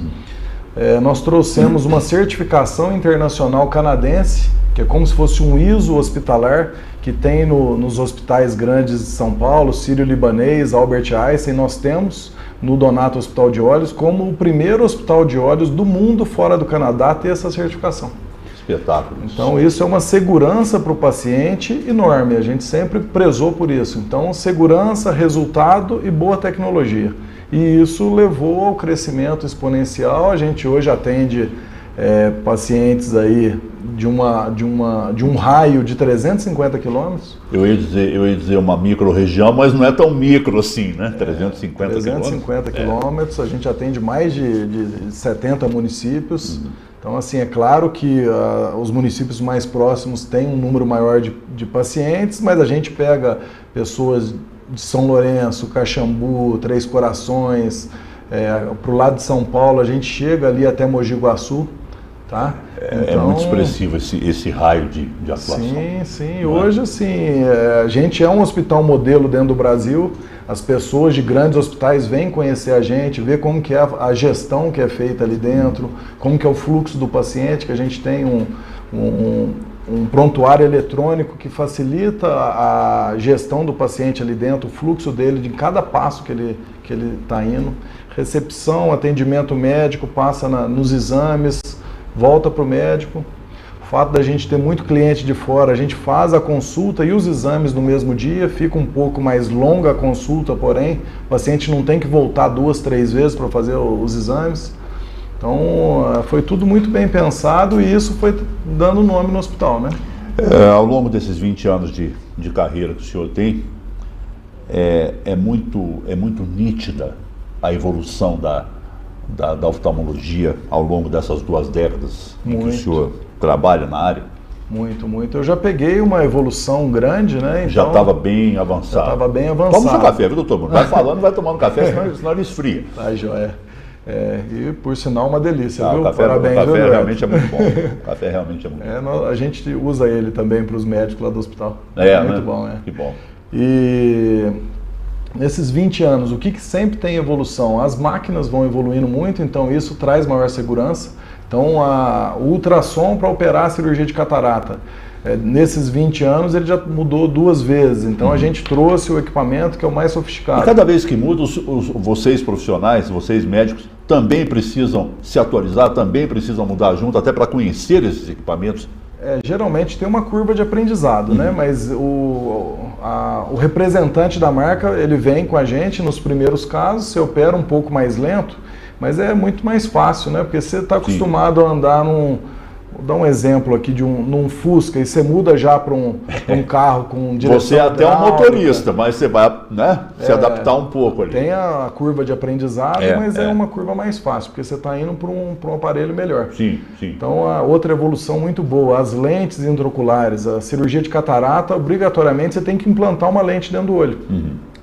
nós trouxemos uma certificação internacional canadense, que é como se fosse um ISO hospitalar, que tem nos hospitais grandes de São Paulo, Sírio-Libanês, Albert Einstein. Nós temos no Donato Hospital de Olhos como o primeiro hospital de olhos do mundo fora do Canadá a ter essa certificação. Espetáculo. Então isso é uma segurança para o paciente enorme, a gente sempre prezou por isso. Então segurança, resultado e boa tecnologia. E isso levou ao crescimento exponencial. A gente hoje atende pacientes aí de um raio de 350 quilômetros. Eu ia dizer uma micro-região, mas não é tão micro assim, né? 350 quilômetros. A gente atende mais de 70 municípios. Então, assim, é claro que os municípios mais próximos têm um número maior de pacientes, mas a gente pega pessoas de São Lourenço, Caxambu, Três Corações, para o lado de São Paulo, a gente chega ali até Mogi Guaçu. Tá? É muito expressivo esse raio de atuação. Sim. Hoje, assim, a gente é um hospital modelo dentro do Brasil. As pessoas de grandes hospitais vêm conhecer a gente, ver como que é a gestão que é feita ali dentro, como que é o fluxo do paciente, que a gente tem um prontuário eletrônico que facilita a gestão do paciente ali dentro, o fluxo dele, de cada passo que ele está indo. Recepção, atendimento médico, passa nos exames, volta para o médico. O fato da gente ter muito cliente de fora, a gente faz a consulta e os exames no mesmo dia, fica um pouco mais longa a consulta, porém, o paciente não tem que voltar 2, 3 vezes para fazer os exames. Então, foi tudo muito bem pensado e isso foi dando nome no hospital, né? Ao longo desses 20 anos de carreira que o senhor tem, é muito nítida a evolução da oftalmologia ao longo dessas 2 décadas em que o senhor trabalha na área? Muito. Eu já peguei uma evolução grande, né? Então, já estava bem avançado. Já estava bem avançado. Toma seu café, viu, doutor Bruno? Vai falando, vai tomando café, senão ele esfria. Tá, joia. E por sinal uma delícia, viu? O café, Parabéns, o café viu, realmente é muito bom. O café realmente é muito bom. A gente usa ele também para os médicos lá do hospital. Muito né? bom, Que bom. E nesses 20 anos, o que sempre tem evolução? As máquinas vão evoluindo muito, então isso traz maior segurança. Então, o ultrassom para operar a cirurgia de catarata, nesses 20 anos ele já mudou 2 vezes, então a gente trouxe o equipamento que é o mais sofisticado. E cada vez que muda, vocês profissionais, vocês médicos, também precisam se atualizar, também precisam mudar junto, até para conhecer esses equipamentos? Geralmente tem uma curva de aprendizado, né? Mas o representante da marca, ele vem com a gente nos primeiros casos, você opera um pouco mais lento, mas é muito mais fácil, né? Porque você está acostumado a andar vou dar um exemplo aqui num Fusca e você muda já para um carro com direção Você é até um motorista, mas você vai, né, se adaptar um pouco ali. Tem a curva de aprendizado, mas é uma curva mais fácil, porque você está indo para um aparelho melhor. Sim. Então, a outra evolução muito boa, as lentes intraoculares, a cirurgia de catarata, obrigatoriamente você tem que implantar uma lente dentro do olho.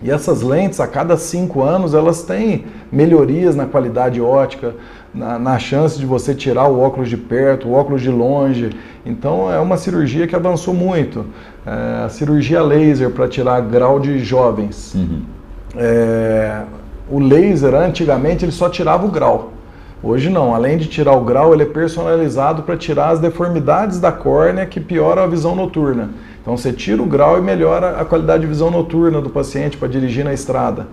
E essas lentes, a cada 5 anos, elas têm melhorias na qualidade óptica, na chance de você tirar o óculos de perto, o óculos de longe. Então, é uma cirurgia que avançou muito. A cirurgia laser para tirar grau de jovens. O laser, antigamente, ele só tirava o grau. Hoje não, além de tirar o grau, ele é personalizado para tirar as deformidades da córnea que pioram a visão noturna. Então você tira o grau e melhora a qualidade de visão noturna do paciente para dirigir na estrada.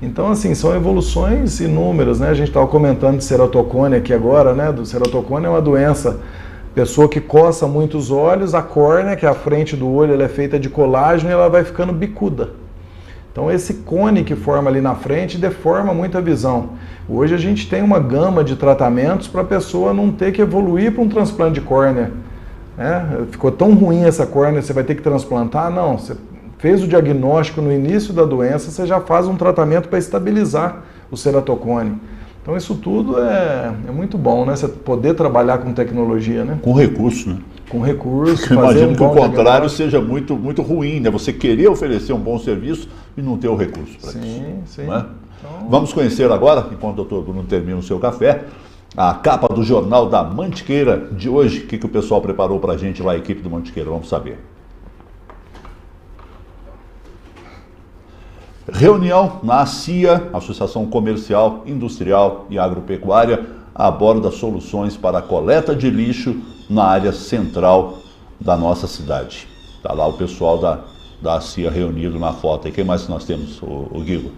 Então, assim, são evoluções inúmeras, né? A gente estava comentando de ceratocone aqui agora, né? Do ceratocone é uma doença, pessoa que coça muito os olhos, a córnea, que é a frente do olho, ela é feita de colágeno e ela vai ficando bicuda. Então esse cone que forma ali na frente deforma muito a visão. Hoje a gente tem uma gama de tratamentos para a pessoa não ter que evoluir para um transplante de córnea. Ficou tão ruim essa córnea, você vai ter que transplantar? Não, você fez o diagnóstico no início da doença, você já faz um tratamento para estabilizar o ceratocone. Então isso tudo é muito bom, né? Você poder trabalhar com tecnologia, né? Com recurso, né? Com recurso. Eu imagino que o contrário seja muito, muito ruim, né? Você querer oferecer um bom serviço e não ter o recurso para isso. Sim. Não é? Então... Vamos conhecer agora, enquanto o doutor Bruno termina o seu café, a capa do jornal da Mantiqueira de hoje. O que o pessoal preparou para a gente lá, a equipe do Mantiqueira? Vamos saber. Reunião na ACIA, Associação Comercial, Industrial e Agropecuária, aborda soluções para a coleta de lixo na área central da nossa cidade. Está lá o pessoal da CIA reunido na foto. E quem mais nós temos, o Guigo?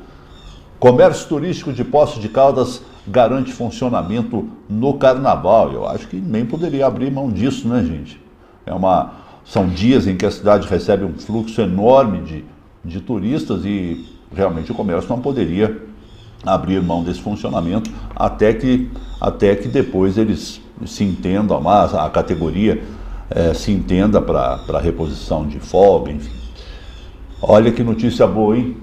Comércio turístico de Poços de Caldas garante funcionamento no carnaval. Eu acho que nem poderia abrir mão disso, né, gente? São dias em que a cidade recebe um fluxo enorme de turistas e realmente o comércio não poderia abrir mão desse funcionamento até que depois eles se entendam, mas a categoria se entenda para reposição de folga, enfim. Olha que notícia boa, hein?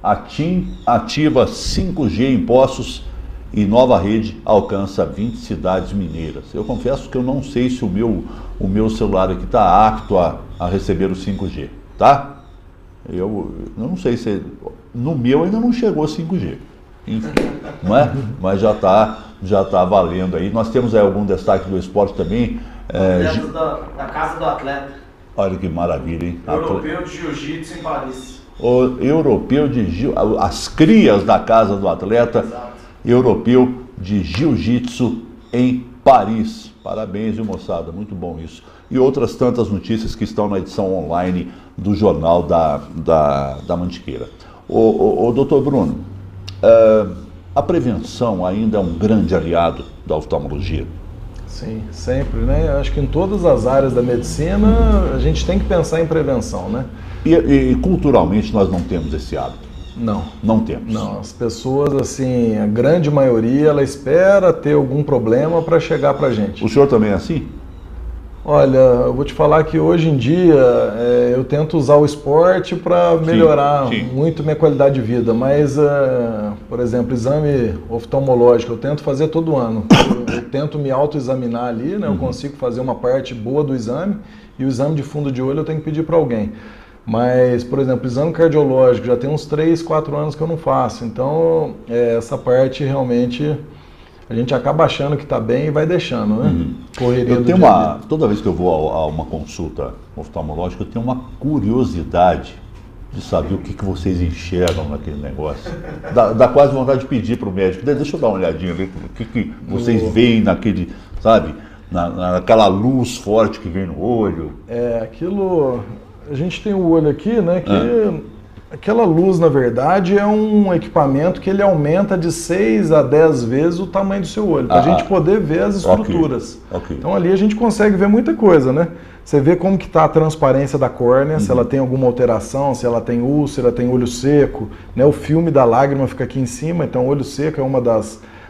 A TIM ativa 5G em Poços e nova rede alcança 20 cidades mineiras. Eu confesso que eu não sei se o meu celular aqui está apto a receber o 5G, tá? Eu não sei se... No meu ainda não chegou 5G, enfim, não é? Mas já tá valendo aí. Nós temos aí algum destaque do esporte também. Da Casa do Atleta. Olha que maravilha, hein? Europeu de Jiu-Jitsu em Paris. O europeu as crias da Casa do Atleta. Exato. Europeu de Jiu-Jitsu em Paris. Parabéns, viu, moçada? Muito bom isso. E outras tantas notícias que estão na edição online do Jornal da Mantiqueira. O doutor Bruno, a prevenção ainda é um grande aliado da oftalmologia? Sim, sempre, né? Acho que em todas as áreas da medicina a gente tem que pensar em prevenção, né? E culturalmente nós não temos esse hábito? Não. Não temos? Não, as pessoas, assim, a grande maioria, ela espera ter algum problema para chegar pra gente. O senhor também é assim? Olha, eu vou te falar que hoje em dia eu tento usar o esporte para melhorar muito minha qualidade de vida, mas, por exemplo, exame oftalmológico eu tento fazer todo ano. Eu tento me autoexaminar ali, né? Eu consigo fazer uma parte boa do exame e o exame de fundo de olho eu tenho que pedir para alguém. Mas, por exemplo, exame cardiológico já tem uns 3, 4 anos que eu não faço, então essa parte realmente... A gente acaba achando que está bem e vai deixando, né? Correria eu tenho toda vez que eu vou a uma consulta oftalmológica, eu tenho uma curiosidade de saber o que vocês enxergam naquele negócio. Dá quase vontade de pedir para o médico, deixa eu dar uma olhadinha ali, o que vocês veem naquele, sabe, naquela luz forte que vem no olho. Aquilo... A gente tem o olho aqui, né, que... Aquela luz, na verdade, é um equipamento que ele aumenta de 6 a 10 vezes o tamanho do seu olho, para a gente poder ver as estruturas. Okay. Então ali a gente consegue ver muita coisa, né? Você vê como que está a transparência da córnea, se ela tem alguma alteração, se ela tem úlcera, tem olho seco, né? O filme da lágrima fica aqui em cima, então o olho seco é uma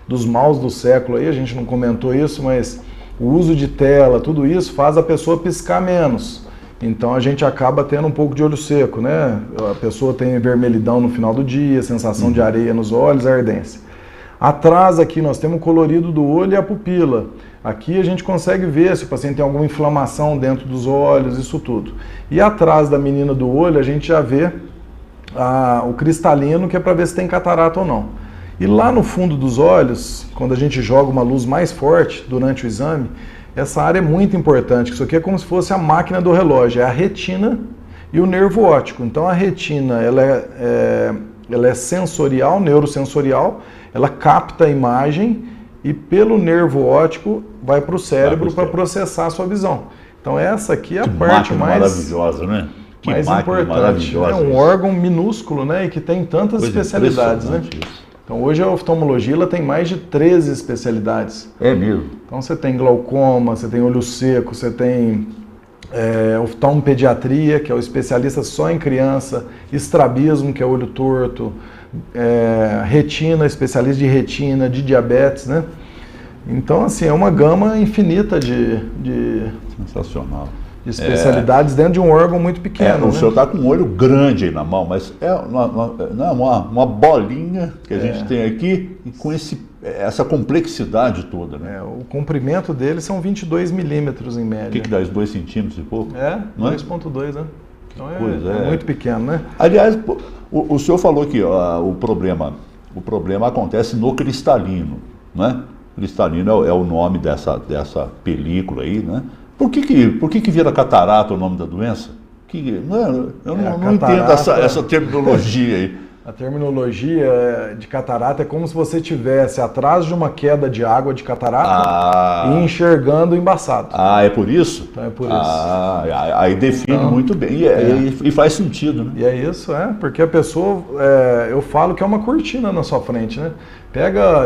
dos maus do século aí, a gente não comentou isso, mas o uso de tela, tudo isso faz a pessoa piscar menos. Então a gente acaba tendo um pouco de olho seco, né? A pessoa tem vermelhidão no final do dia, sensação de areia nos olhos, ardência. Atrás aqui nós temos o colorido do olho e a pupila. Aqui a gente consegue ver se o paciente tem alguma inflamação dentro dos olhos, isso tudo. E atrás da menina do olho a gente já vê o cristalino, que é para ver se tem catarata ou não. E lá no fundo dos olhos, quando a gente joga uma luz mais forte durante o exame, essa área é muito importante, isso aqui é como se fosse a máquina do relógio, é a retina e o nervo óptico. Então a retina ela é sensorial, neurosensorial, ela capta a imagem e pelo nervo óptico vai para o cérebro para processar a sua visão. Então essa aqui é a parte mais maravilhosa, né? Mais importante. É um órgão minúsculo, né, e que tem tantas especialidades, né? Então hoje a oftalmologia ela tem mais de 13 especialidades. É mesmo? Então você tem glaucoma, você tem olho seco, você tem oftalmopediatria, que é o especialista só em criança, estrabismo, que é olho torto, retina, especialista de retina, de diabetes, né? Então assim, é uma gama infinita de sensacional. De especialidades dentro de um órgão muito pequeno. O senhor está com um olho grande aí na mão, mas é uma bolinha que a gente tem aqui e com essa complexidade toda, né? O comprimento dele são 22 milímetros em média. O que dá? 2 centímetros e pouco? 2,2, né? Então é muito pequeno, né? Aliás, o senhor falou que o problema acontece no cristalino, né? Cristalino é o nome dessa película aí, né? Por que vira catarata o nome da doença? Eu não entendo essa terminologia aí. A terminologia de catarata é como se você estivesse atrás de uma queda de água de catarata e enxergando embaçado. Ah, é por isso? Então é por isso. Aí define então, muito bem e faz sentido, né? E é isso, porque a pessoa, eu falo que é uma cortina na sua frente, né?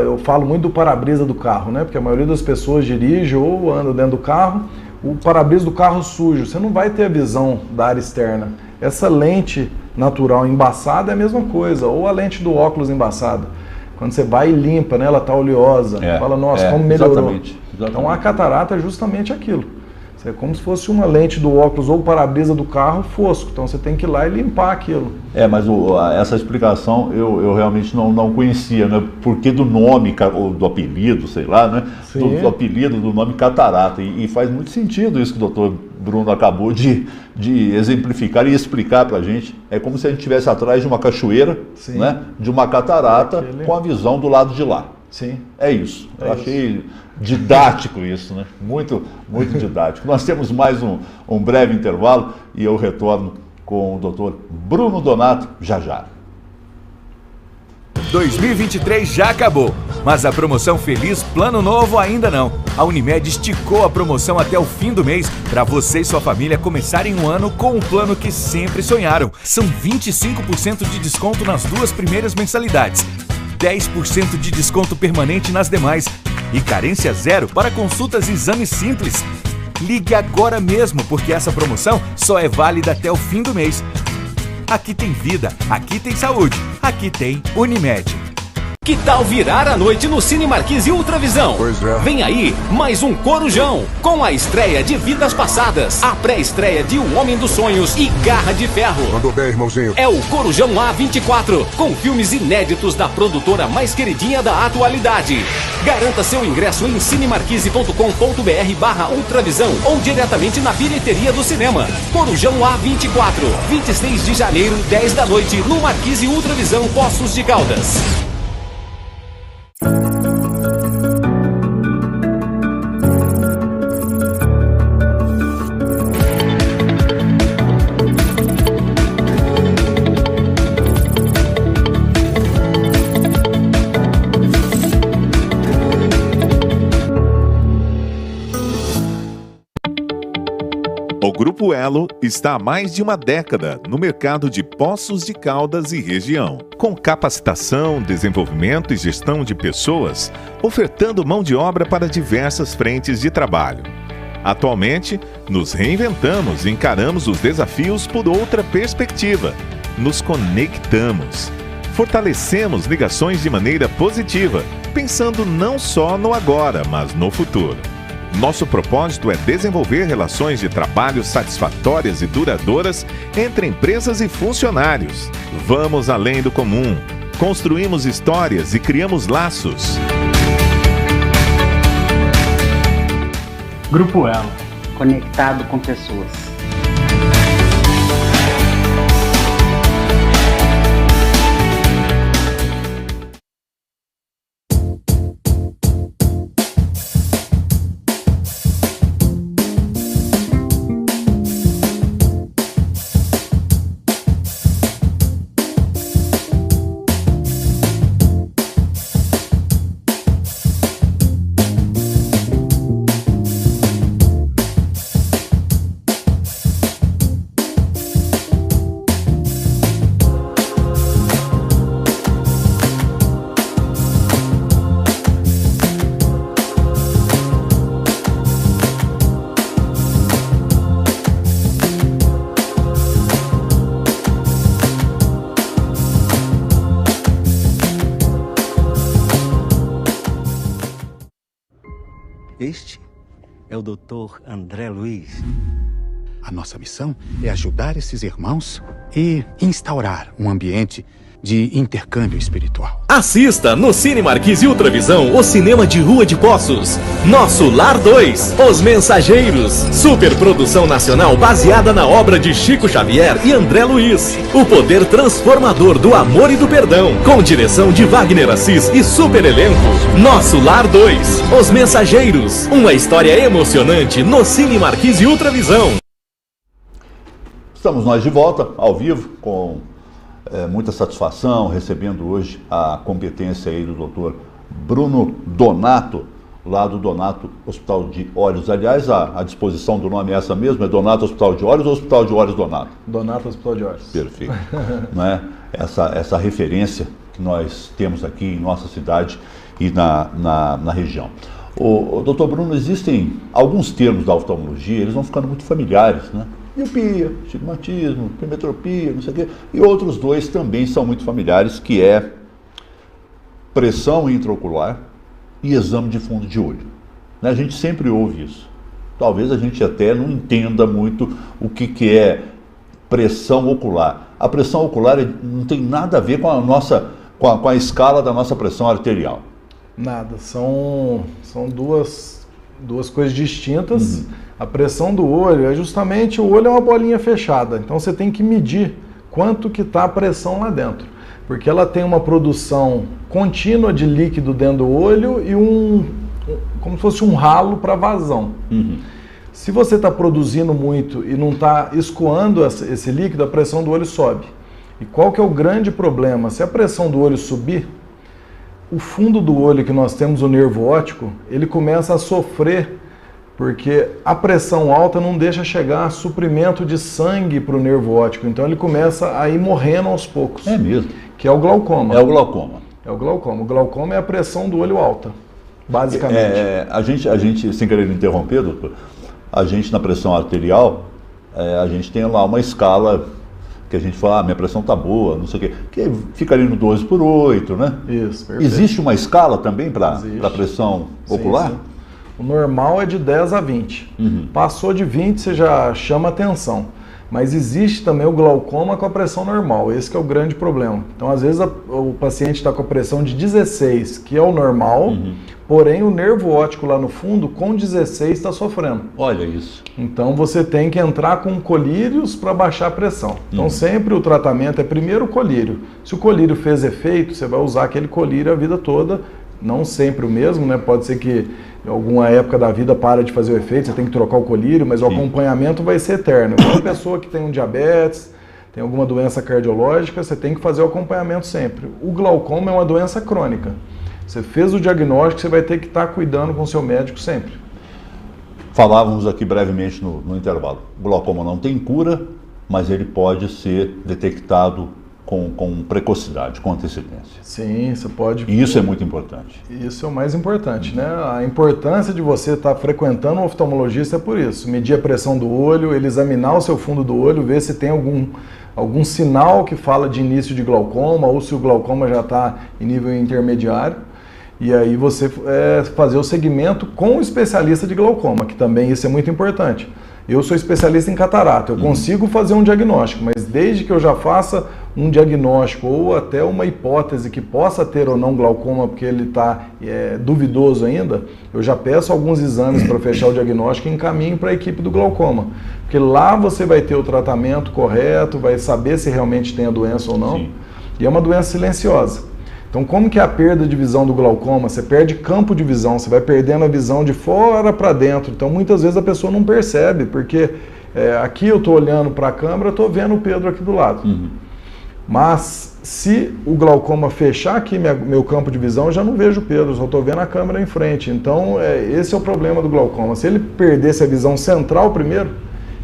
Eu falo muito do para-brisa do carro, né? Porque a maioria das pessoas dirige ou anda dentro do carro, o para-brisa do carro sujo, você não vai ter a visão da área externa. Essa lente natural embaçada é a mesma coisa, ou a lente do óculos embaçada. Quando você vai e limpa, né, ela está oleosa, fala, nossa, como melhorou. Exatamente. Então a catarata é justamente aquilo. É como se fosse uma lente do óculos ou para-brisa do carro fosco, então você tem que ir lá e limpar aquilo. Mas essa explicação eu realmente não conhecia, né? Porque do nome, ou do apelido, sei lá, né? Do apelido, do nome catarata. E faz muito sentido isso que o doutor Bruno acabou de exemplificar e explicar para a gente. É como se a gente estivesse atrás de uma cachoeira, né? De uma catarata com a visão do lado de lá. Sim. É isso. Eu achei didático isso, né? Muito, muito didático. Nós temos mais um breve intervalo e eu retorno com o Dr. Bruno Donato já. 2023 já acabou, mas a promoção Feliz Plano Novo ainda não. A Unimed esticou a promoção até o fim do mês para você e sua família começarem um ano com o plano que sempre sonharam. São 25% de desconto nas 2 primeiras mensalidades, 10% de desconto permanente nas demais e carência zero para consultas e exames simples. Ligue agora mesmo, porque essa promoção só é válida até o fim do mês. Aqui tem vida, aqui tem saúde, aqui tem Unimed. Que tal virar a noite no Cine Marquise Ultravisão? Pois é. Vem aí, mais um Corujão, com a estreia de Vidas Passadas, a pré-estreia de O Homem dos Sonhos e Garra de Ferro. Mandou bem, irmãozinho. É o Corujão A24, com filmes inéditos da produtora mais queridinha da atualidade. Garanta seu ingresso em cinemarquise.com.br/ultravisão ou diretamente na bilheteria do cinema. Corujão A24, 26 de janeiro, 10 da noite, no Marquise Ultravisão, Poços de Caldas. O Grupo Elo está há mais de uma década no mercado de Poços de Caldas e região, com capacitação, desenvolvimento e gestão de pessoas, ofertando mão de obra para diversas frentes de trabalho. Atualmente, nos reinventamos e encaramos os desafios por outra perspectiva. Nos conectamos. Fortalecemos ligações de maneira positiva, pensando não só no agora, mas no futuro. Nosso propósito é desenvolver relações de trabalho satisfatórias e duradouras entre empresas e funcionários. Vamos além do comum. Construímos histórias e criamos laços. Grupo Elo, conectado com pessoas. Este é o Dr. André Luiz. A nossa missão é ajudar esses irmãos e instaurar um ambiente de intercâmbio espiritual. Assista no Cine Marquise Ultravisão o cinema de Rua de Poços. Nosso Lar 2, Os Mensageiros. Superprodução nacional baseada na obra de Chico Xavier e André Luiz. O poder transformador do amor e do perdão. Com direção de Wagner Assis e super elenco. Nosso Lar 2, Os Mensageiros. Uma história emocionante no Cine Marquise Ultravisão. Estamos nós de volta, ao vivo, com muita satisfação recebendo hoje a competência aí do doutor Bruno Donato, lá do Donato Hospital de Olhos. Aliás, a disposição do nome é essa mesmo? É Donato Hospital de Olhos ou Hospital de Olhos Donato? Donato Hospital de Olhos. Perfeito. Né? Essa referência que nós temos aqui em nossa cidade e na região. O doutor Bruno, existem alguns termos da oftalmologia, eles vão ficando muito familiares, né? Miopia, estigmatismo, hipermetropia, não sei o quê. E outros dois também são muito familiares, que é pressão intraocular e exame de fundo de olho. Né? A gente sempre ouve isso. Talvez a gente até não entenda muito o que é pressão ocular. A pressão ocular não tem nada a ver com a nossa, com a escala da nossa pressão arterial. Nada, são duas coisas distintas. A pressão do olho é justamente, o olho é uma bolinha fechada, então você tem que medir quanto que está a pressão lá dentro, porque ela tem uma produção contínua de líquido dentro do olho e como se fosse um ralo para vazão. Se você está produzindo muito e não está escoando esse líquido, a pressão do olho sobe. E qual que é o grande problema? Se a pressão do olho subir, o fundo do olho, que nós temos o nervo óptico, ele começa a sofrer, porque a pressão alta não deixa chegar suprimento de sangue para o nervo óptico, então ele começa a ir morrendo aos poucos. É mesmo? Que é o glaucoma. É o glaucoma. É o glaucoma. O glaucoma é a pressão do olho alta, basicamente. A gente, sem querer interromper, doutor, a gente na pressão arterial, a gente tem lá uma escala que a gente fala, minha pressão tá boa, não sei o quê, que fica ali no 12/8, né? Isso, perfeito. Existe uma escala também para pressão ocular? Sim. O normal é de 10 a 20. Passou de 20, você já chama atenção. Mas existe também o glaucoma com a pressão normal, esse que é o grande problema. Então, às vezes, o paciente está com a pressão de 16, que é o normal, porém o nervo óptico lá no fundo, com 16, está sofrendo. Olha isso. Então, você tem que entrar com colírios para baixar a pressão. Então, sempre o tratamento é primeiro o colírio. Se o colírio fez efeito, você vai usar aquele colírio a vida toda, não sempre o mesmo, né? Pode ser que em alguma época da vida para de fazer o efeito, você tem que trocar o colírio, mas o acompanhamento vai ser eterno. Uma pessoa que tem um diabetes, tem alguma doença cardiológica, você tem que fazer o acompanhamento sempre. O glaucoma é uma doença crônica. Você fez o diagnóstico, você vai ter que estar cuidando com o seu médico sempre. Falávamos aqui brevemente no intervalo. O glaucoma não tem cura, mas ele pode ser detectado com precocidade, com antecedência. Sim, você pode... E isso é muito importante. Isso é o mais importante, né? A importância de você estar frequentando um oftalmologista é por isso. Medir a pressão do olho, ele examinar o seu fundo do olho, ver se tem algum sinal que fala de início de glaucoma ou se o glaucoma já está em nível intermediário. E aí você fazer o segmento com o especialista de glaucoma, que também isso é muito importante. Eu sou especialista em catarata, eu consigo fazer um diagnóstico, mas desde que eu já faça um diagnóstico ou até uma hipótese que possa ter ou não glaucoma, porque ele está duvidoso ainda, eu já peço alguns exames para fechar o diagnóstico e encaminho para a equipe do glaucoma. Porque lá você vai ter o tratamento correto, vai saber se realmente tem a doença ou não. Sim. E é uma doença silenciosa. Então, como que é a perda de visão do glaucoma? Você perde campo de visão, você vai perdendo a visão de fora para dentro. Então, muitas vezes a pessoa não percebe, porque aqui eu estou olhando para a câmera, eu estou vendo o Pedro aqui do lado. Mas, se o glaucoma fechar aqui meu campo de visão, eu já não vejo o Pedro, só estou vendo a câmera em frente. Então, esse é o problema do glaucoma. Se ele perdesse a visão central primeiro,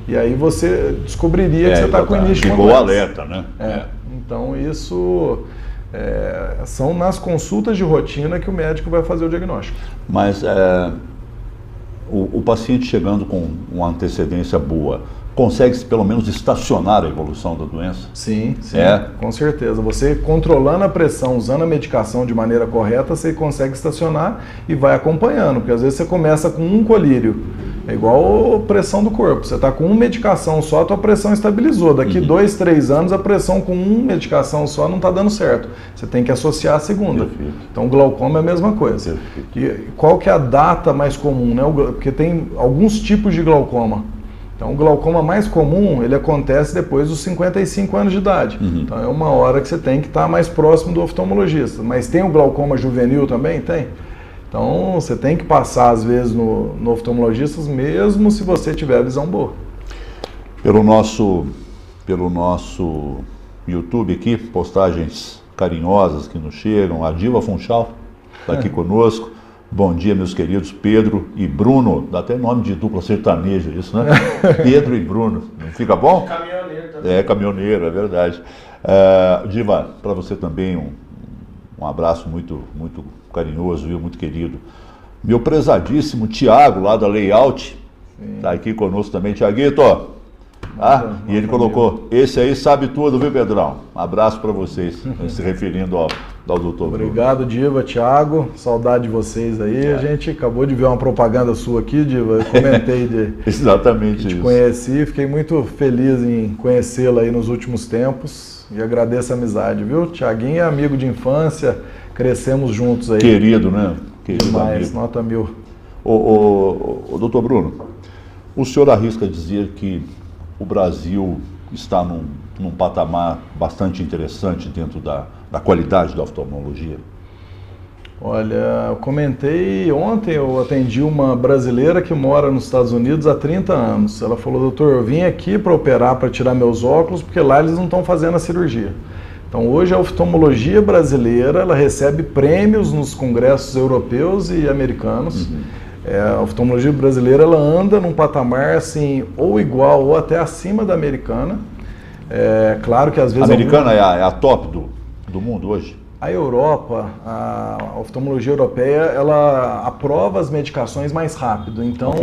e aí você descobriria que você está com o início de uma doença. Alerta, né? Então, isso... são nas consultas de rotina que o médico vai fazer o diagnóstico. Mas o paciente chegando com uma antecedência boa, consegue-se pelo menos estacionar a evolução da doença? Sim, com certeza. Você controlando a pressão, usando a medicação de maneira correta, você consegue estacionar e vai acompanhando, porque às vezes você começa com um colírio, é igual a pressão do corpo, você está com uma medicação só, a tua pressão estabilizou, daqui 2, 3 anos a pressão com uma medicação só não está dando certo, você tem que associar a segunda. Perfeito. Então o glaucoma é a mesma coisa. E qual que é a data mais comum, né? Porque tem alguns tipos de glaucoma. Então o glaucoma mais comum, ele acontece depois dos 55 anos de idade. Então é uma hora que você tem que estar mais próximo do oftalmologista. Mas tem o glaucoma juvenil também? Tem. Então você tem que passar às vezes no oftalmologista, mesmo se você tiver a visão boa. Pelo nosso YouTube aqui, postagens carinhosas que nos chegam. A Diva Funchal está aqui conosco. Bom dia, meus queridos Pedro e Bruno. Dá até nome de dupla sertaneja isso, né? Pedro e Bruno. Não fica bom? Caminhoneiro também. É, caminhoneiro, é verdade. Diva, para você também um abraço muito, muito carinhoso, viu? Muito querido. Meu prezadíssimo Tiago, lá da Layout, está aqui conosco também. Tiaguito, e ele colocou, esse aí sabe tudo, viu, Pedrão? Um abraço para vocês, se referindo ao doutor Bruno. Obrigado, Diva, Tiago, saudade de vocês aí. A gente acabou de ver uma propaganda sua aqui, Diva, eu comentei Exatamente te conheci, fiquei muito feliz em conhecê-la aí nos últimos tempos e agradeço a amizade, viu? Tiaguinho é amigo de infância, crescemos juntos aí. Querido, né? Querido demais, amigo. nota 1000. O doutor Bruno, o senhor arrisca dizer que o Brasil está num patamar bastante interessante dentro da qualidade da oftalmologia? Olha, eu comentei ontem, eu atendi uma brasileira que mora nos Estados Unidos há 30 anos. Ela falou, doutor, eu vim aqui para operar, para tirar meus óculos, porque lá eles não estão fazendo a cirurgia. Então hoje a oftalmologia brasileira, ela recebe prêmios nos congressos europeus e americanos. A oftalmologia brasileira, ela anda num patamar assim, ou igual ou até acima da americana. Claro que às vezes... A americana é a top do mundo hoje? A Europa, a oftalmologia europeia, ela aprova as medicações mais rápido, então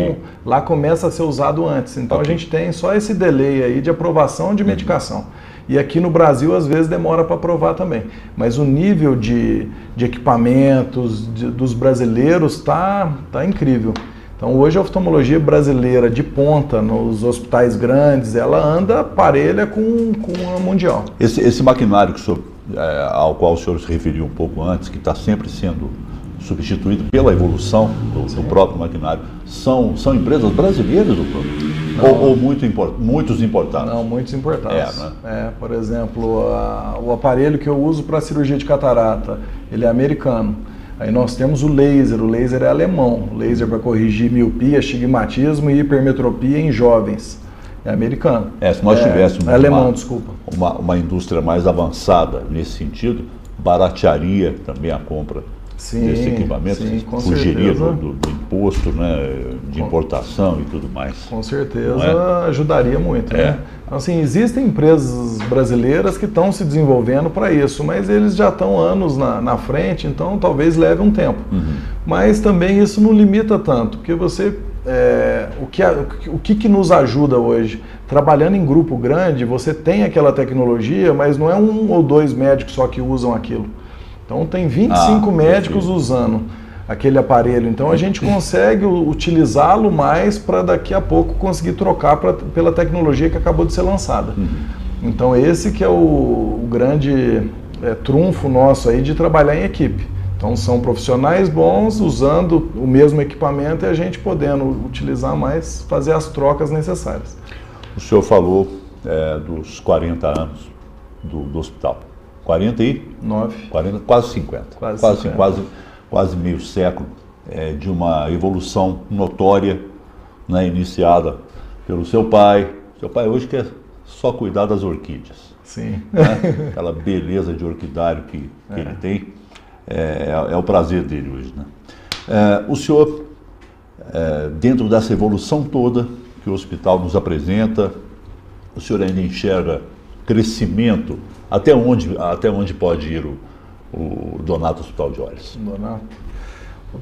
lá começa a ser usado antes. Então a gente tem só esse delay aí de aprovação de medicação. E aqui no Brasil, às vezes, demora para aprovar também. Mas o nível de equipamentos dos brasileiros está incrível. Então hoje a oftalmologia brasileira de ponta nos hospitais grandes, ela anda parelha com a mundial. Esse maquinário ao qual o senhor se referiu um pouco antes, que está sempre sendo substituído pela evolução do próprio maquinário, são empresas brasileiras, doutor? Ou muitos importados? Não, muitos importados. Por exemplo, o aparelho que eu uso para cirurgia de catarata, ele é americano. Aí nós temos o laser é alemão, laser para corrigir miopia, astigmatismo e hipermetropia em jovens. É americano. Se nós tivéssemos alemão, desculpa. Uma indústria mais avançada nesse sentido, baratearia também a compra desse equipamento, fugiria do imposto, né, de importação e tudo mais. Com certeza ajudaria muito. Né? Então, assim, existem empresas brasileiras que estão se desenvolvendo para isso, mas eles já estão anos na frente, então talvez leve um tempo. Mas também isso não limita tanto, porque você... o que nos ajuda hoje? Trabalhando em grupo grande, você tem aquela tecnologia, mas não é 1 ou 2 médicos só que usam aquilo. Então tem 25 médicos usando aquele aparelho. Então a gente consegue utilizá-lo mais para daqui a pouco conseguir trocar pela tecnologia que acabou de ser lançada. Então esse que é o grande trunfo nosso aí de trabalhar em equipe. Então são profissionais bons usando o mesmo equipamento e a gente podendo utilizar mais, fazer as trocas necessárias. O senhor falou dos 40 anos do hospital. 49? 40, quase 50. Quase meio século de uma evolução notória, né, iniciada pelo seu pai. Seu pai hoje quer só cuidar das orquídeas. Sim. Né? Aquela beleza de orquidário que ele tem. É o prazer dele hoje, né? O senhor, dentro dessa evolução toda que o hospital nos apresenta, o senhor ainda enxerga crescimento? Até onde pode ir o Donato Hospital de Olhos? Donato.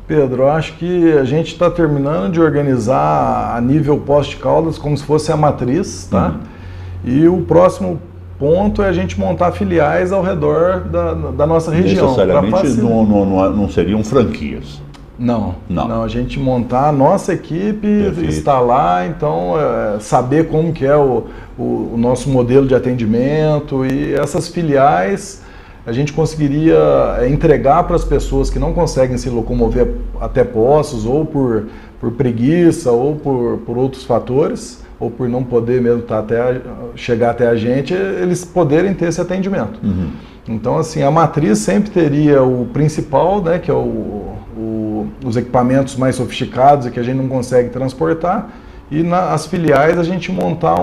Pedro, eu acho que a gente está terminando de organizar a nível Poste-Caldas como se fosse a matriz, tá? E o próximo ponto é a gente montar filiais ao redor da nossa região. Necessariamente não seriam franquias. Não, a gente montar a nossa equipe, instalar, então saber como que é o nosso modelo de atendimento e essas filiais a gente conseguiria entregar para as pessoas que não conseguem se locomover até Poços, ou por preguiça, ou por outros fatores, ou por não poder mesmo chegar até a gente, eles poderem ter esse atendimento. Então, assim, a matriz sempre teria o principal, né, que é os equipamentos mais sofisticados e que a gente não consegue transportar, e nas filiais a gente montar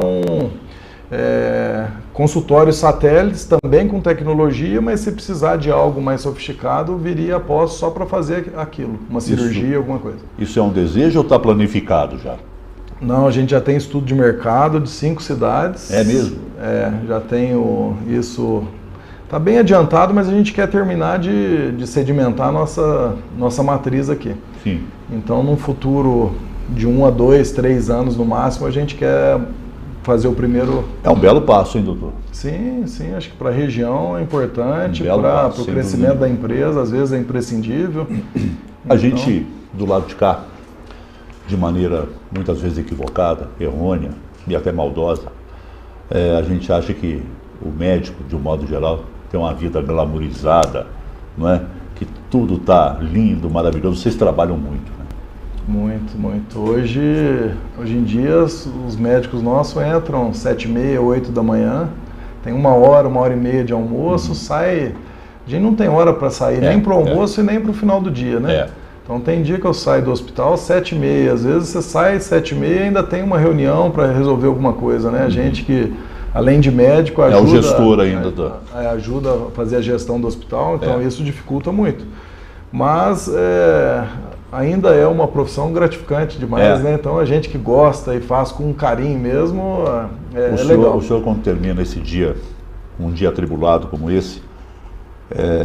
consultórios satélites também com tecnologia, mas se precisar de algo mais sofisticado, viria após só para fazer aquilo, uma cirurgia, alguma coisa. Isso é um desejo ou está planificado já? Não, a gente já tem estudo de mercado de 5 cidades. É mesmo? Já tenho isso. Está bem adiantado, mas a gente quer terminar de sedimentar nossa matriz aqui. Sim. Então, num futuro de 1 a 2, 3 anos no máximo, a gente quer fazer o primeiro... É um belo passo, hein, doutor? Sim, acho que para a região é importante, para o crescimento da empresa, às vezes é imprescindível. A gente, do lado de cá, de maneira muitas vezes equivocada, errônea e até maldosa, a gente acha que o médico, de um modo geral, tem uma vida glamourizada, não é? Que tudo está lindo, maravilhoso. Vocês trabalham muito, né? Muito. Hoje em dia, os médicos nossos entram 7h30, 8 da manhã, tem 1 hora, 1h30 de almoço, sai... A gente não tem hora para sair nem para o almoço e nem para o final do dia, né? Então tem dia que eu saio do hospital 7h30, às vezes você sai 7h30 e ainda tem uma reunião para resolver alguma coisa, né? A gente que, além de médico, ajuda... É o gestor ainda. Ajuda a fazer a gestão do hospital, então isso dificulta muito. Mas ainda é uma profissão gratificante demais, né? Então a gente que gosta e faz com carinho mesmo, legal. O senhor, quando termina esse dia, um dia atribulado como esse,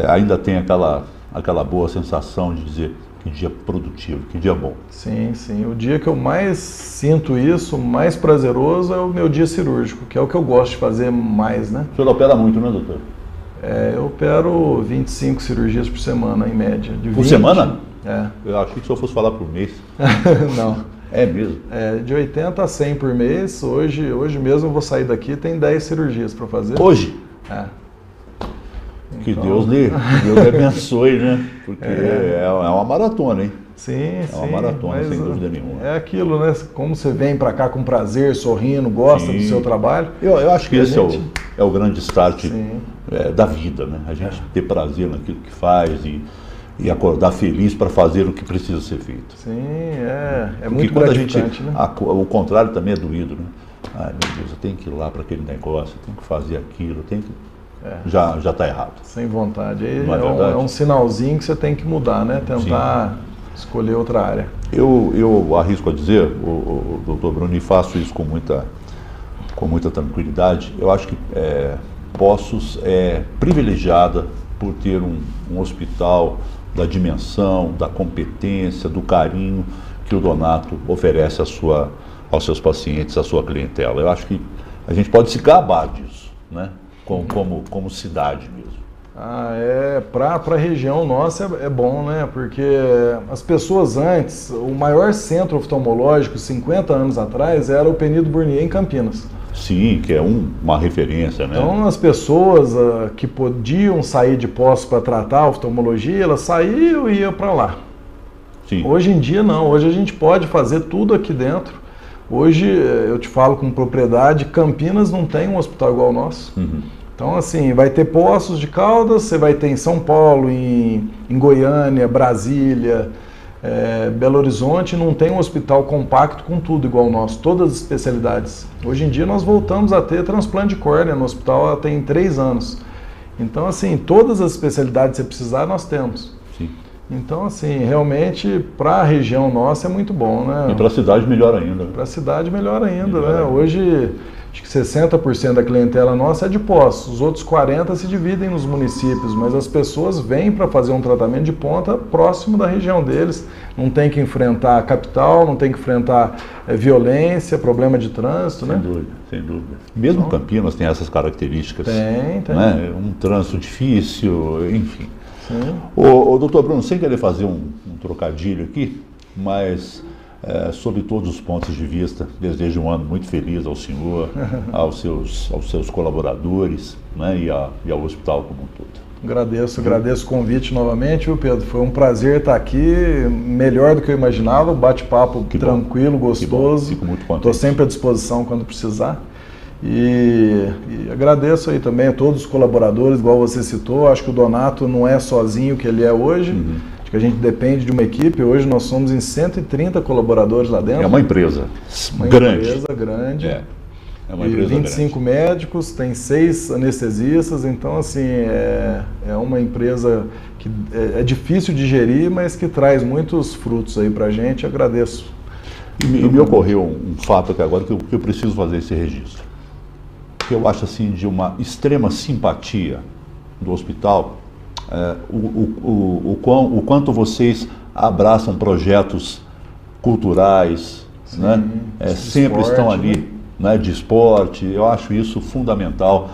ainda tem aquela boa sensação de dizer que dia produtivo, que dia bom. Sim. O dia que eu mais sinto isso, mais prazeroso, é o meu dia cirúrgico, que é o que eu gosto de fazer mais, né? O senhor opera muito, né, doutor? Eu opero 25 cirurgias por semana, em média. Por semana? Eu achei que o senhor fosse falar por mês. Não. É mesmo? De 80 a 100 por mês. Hoje mesmo eu vou sair daqui, tem 10 cirurgias para fazer. Hoje? Que Deus lhe abençoe, né? Porque é uma maratona, hein? Sim. É uma maratona, sem dúvida nenhuma. É aquilo, né? Como você vem para cá com prazer, sorrindo, gosta do seu trabalho. Eu acho que esse é o grande start da vida, né? A gente ter prazer naquilo que faz e acordar feliz para fazer o que precisa ser feito. Sim, é muito quando gratificante, né? O contrário também é doído, né? Ai, meu Deus, eu tenho que ir lá para aquele negócio, eu tenho que fazer aquilo, eu tenho que... Já está errado. Sem vontade. É um sinalzinho que você tem que mudar, né? Tentar escolher outra área. Eu arrisco a dizer, o doutor Bruno, e faço isso com muita tranquilidade, eu acho que Poços é privilegiada por ter um hospital da dimensão, da competência, do carinho que o Donato oferece aos seus pacientes, à sua clientela. Eu acho que a gente pode se gabar disso, né? Como cidade mesmo. Para a região nossa é bom, né? Porque as pessoas antes, o maior centro oftalmológico, 50 anos atrás, era o Penido Burnier em Campinas. Sim, que é uma referência, né? Então as pessoas que podiam sair de Poços para tratar a oftalmologia, elas saíam e iam para lá. Sim. Hoje em dia não, hoje a gente pode fazer tudo aqui dentro. Hoje, eu te falo com propriedade, Campinas não tem um hospital igual ao nosso. Então, assim, vai ter Poços de Caldas, você vai ter em São Paulo, em Goiânia, Brasília, Belo Horizonte, não tem um hospital compacto com tudo igual ao nosso, todas as especialidades. Hoje em dia nós voltamos a ter transplante de córnea no hospital tem 3 anos. Então, assim, todas as especialidades que você precisar, nós temos. Sim. Então, assim, realmente, para a região nossa é muito bom, né? E para a cidade, melhor ainda. Para a cidade, melhor ainda, né? Hoje, acho que 60% da clientela nossa é de Poços, os outros 40% se dividem nos municípios, mas as pessoas vêm para fazer um tratamento de ponta próximo da região deles. Não tem que enfrentar a capital, não tem que enfrentar violência, problema de trânsito, né? Sem dúvida. Mesmo Campinas tem essas características. Tem. Né? Um trânsito difícil, enfim. O doutor Bruno, sem querer fazer um trocadilho aqui, mas sob todos os pontos de vista, desejo um ano muito feliz ao senhor, aos seus colaboradores, né, e ao hospital como um todo. Agradeço o convite novamente, viu, Pedro? Foi um prazer estar aqui, melhor do que eu imaginava, bate-papo tranquilo, gostoso. Fico muito contente. Estou sempre à disposição quando precisar. E agradeço aí também a todos os colaboradores, igual você citou. Acho que o Donato não é sozinho que ele é hoje. Acho que a gente depende de uma equipe. Hoje nós somos em 130 colaboradores lá dentro. É uma empresa grande. É uma empresa 25 médicos, tem 6 anestesistas, então assim, é uma empresa que é difícil de gerir, mas que traz muitos frutos aí pra gente, agradeço. E me ocorreu um fato aqui agora que eu preciso fazer esse registro. Que eu acho assim de uma extrema simpatia do hospital, o quanto vocês abraçam projetos culturais, Sim, né? Sempre esporte, estão ali, né, de esporte. Eu acho isso fundamental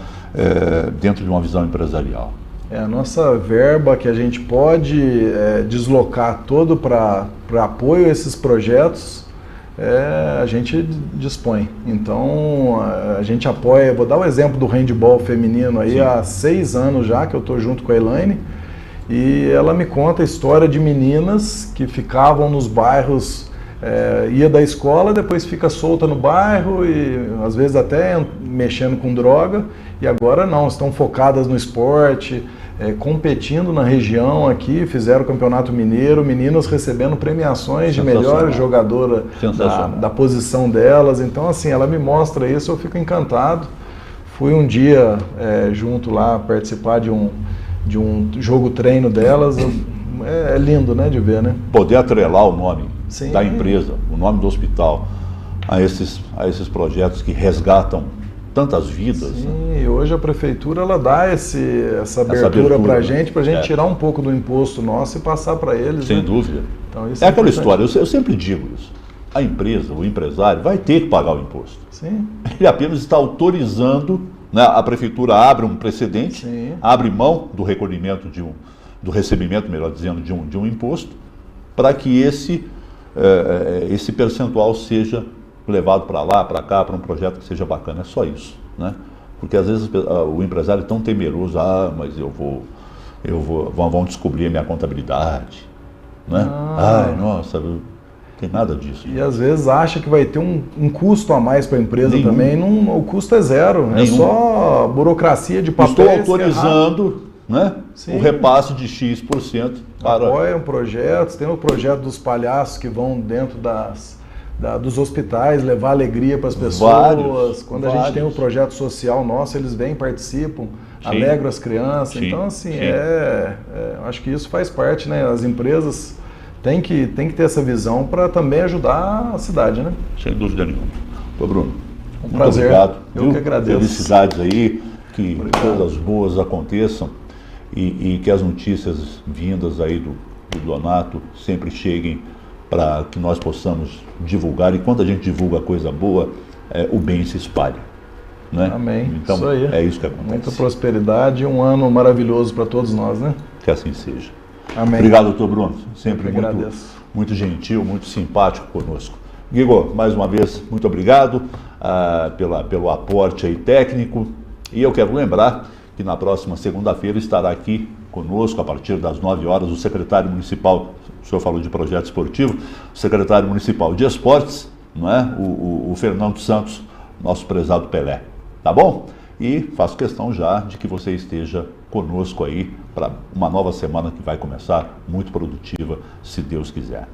dentro de uma visão empresarial. A nossa verba que a gente pode deslocar todo para apoio a esses projetos, a gente dispõe. Então, a gente apoia, vou dar o exemplo do handball feminino aí. Sim. Há 6 anos já que eu estou junto com a Elaine, e ela me conta a história de meninas que ficavam nos bairros, ia da escola, depois fica solta no bairro e às vezes até mexendo com droga, e agora não, estão focadas no esporte, competindo na região aqui, fizeram o Campeonato Mineiro, meninas recebendo premiações de melhor jogadora da posição delas. Então assim, ela me mostra isso, eu fico encantado. Fui um dia junto lá participar de um jogo treino delas, é lindo, né, de ver, né? Poder atrelar o nome Sim. da empresa, o nome do hospital, a esses projetos que resgatam tantas vidas. Sim, né? E hoje a prefeitura ela dá essa abertura para a gente tirar um pouco do imposto nosso e passar para eles. Sem dúvida. Então, isso aquela história, eu sempre digo isso. A empresa, o empresário, vai ter que pagar o imposto. Sim. Ele apenas está autorizando, né, a prefeitura abre um precedente, Sim. abre mão do recolhimento do recebimento, melhor dizendo, de um imposto, para que esse percentual seja levado para lá, para cá, para um projeto que seja bacana. É só isso, né? Porque às vezes o empresário é tão temeroso, mas vão descobrir a minha contabilidade, né? Nossa, não tem nada disso. E às vezes acha que vai ter um custo a mais para a empresa também. O custo é zero, é só burocracia de papéis. Estou autorizando, né, o repasse de X%. Apoiam projetos, tem o projeto dos palhaços que vão dentro dos hospitais levar alegria para as pessoas. Quando a gente tem um projeto social nosso, eles vêm, participam, alegram as crianças. Então, assim, acho que isso faz parte, né? As empresas têm que ter essa visão para também ajudar a cidade, né? Sem dúvida nenhuma. Ô Bruno, muito prazer. Obrigado. Eu que agradeço. Felicidades aí, que coisas boas aconteçam e que as notícias vindas aí do Donato sempre cheguem para que nós possamos divulgar, e quando a gente divulga coisa boa, o bem se espalha, né? Amém. Então, isso aí. É isso que acontece. Muita muito e um ano maravilhoso para todos nós, né? Que assim seja. Amém. Obrigado, doutor Bruno. Sempre muito gentil, muito simpático conosco. Guigo, mais uma vez, muito obrigado pelo aporte aí técnico, e eu quero lembrar que na próxima segunda-feira estará aqui conosco, a partir das 9 horas, o secretário municipal, o senhor falou de projeto esportivo, o secretário municipal de esportes, não é? O Fernando Santos, nosso prezado Pelé, tá bom? E faço questão já de que você esteja conosco aí para uma nova semana que vai começar muito produtiva, se Deus quiser.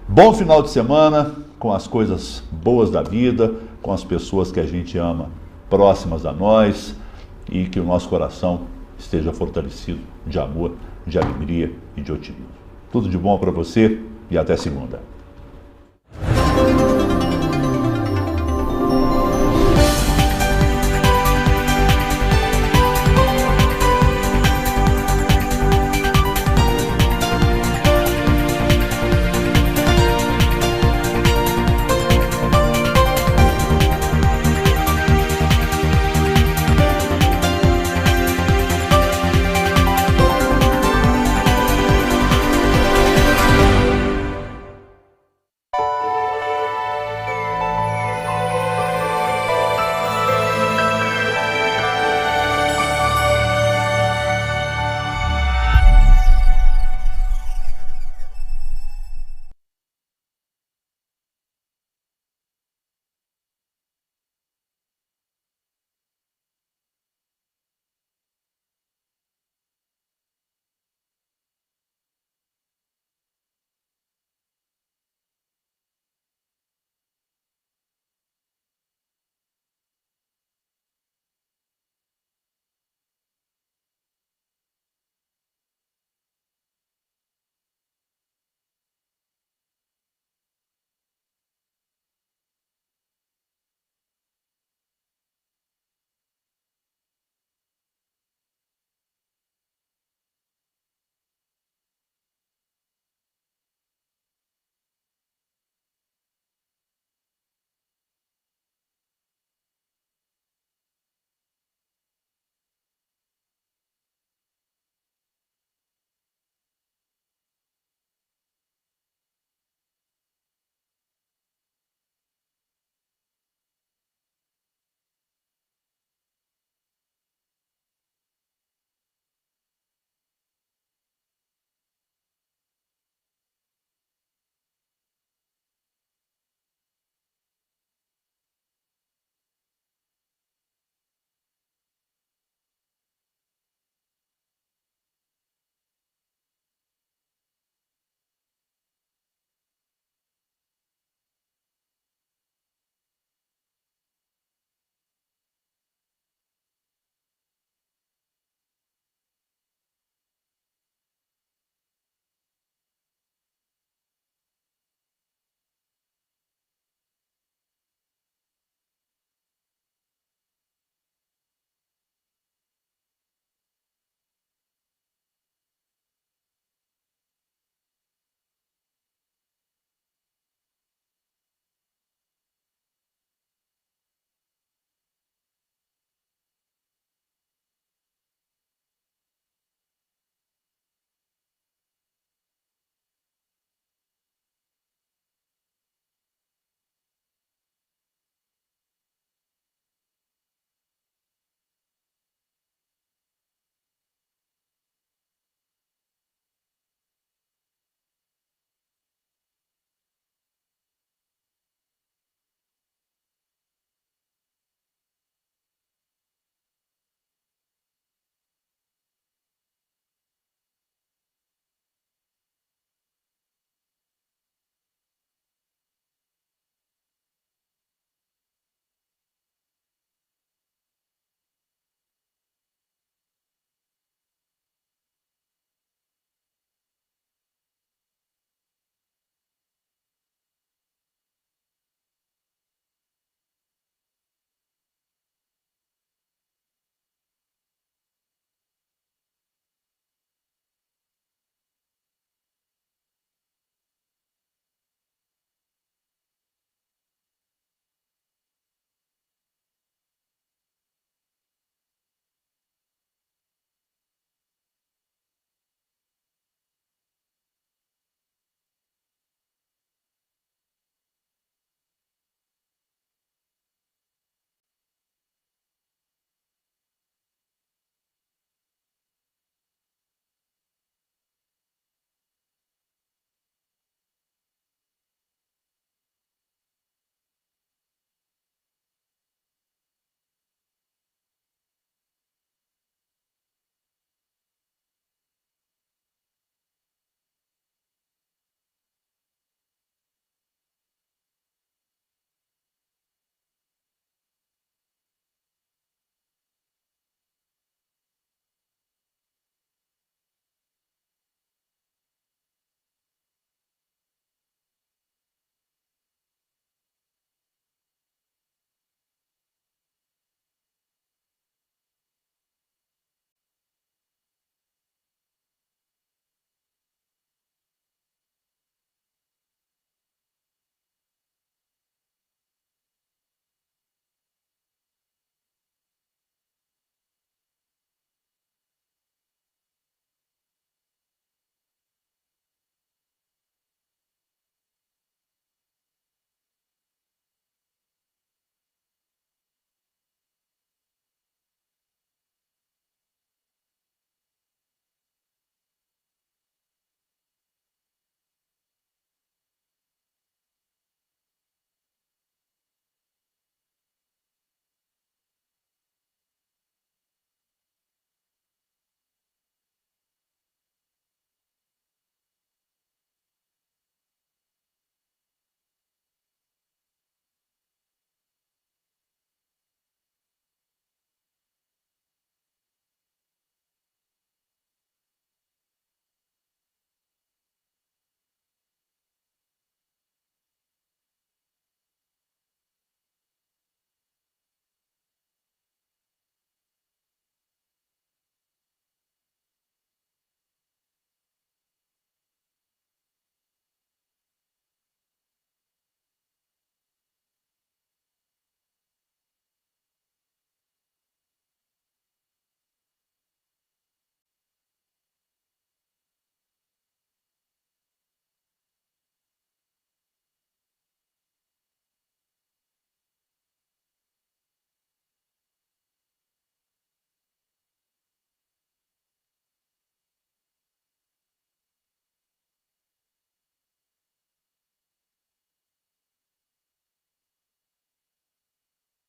Bom final de semana, com as coisas boas da vida, com as pessoas que a gente ama próximas a nós, e que o nosso coração esteja fortalecido de amor, de alegria e de otimismo. Tudo de bom para você e até segunda.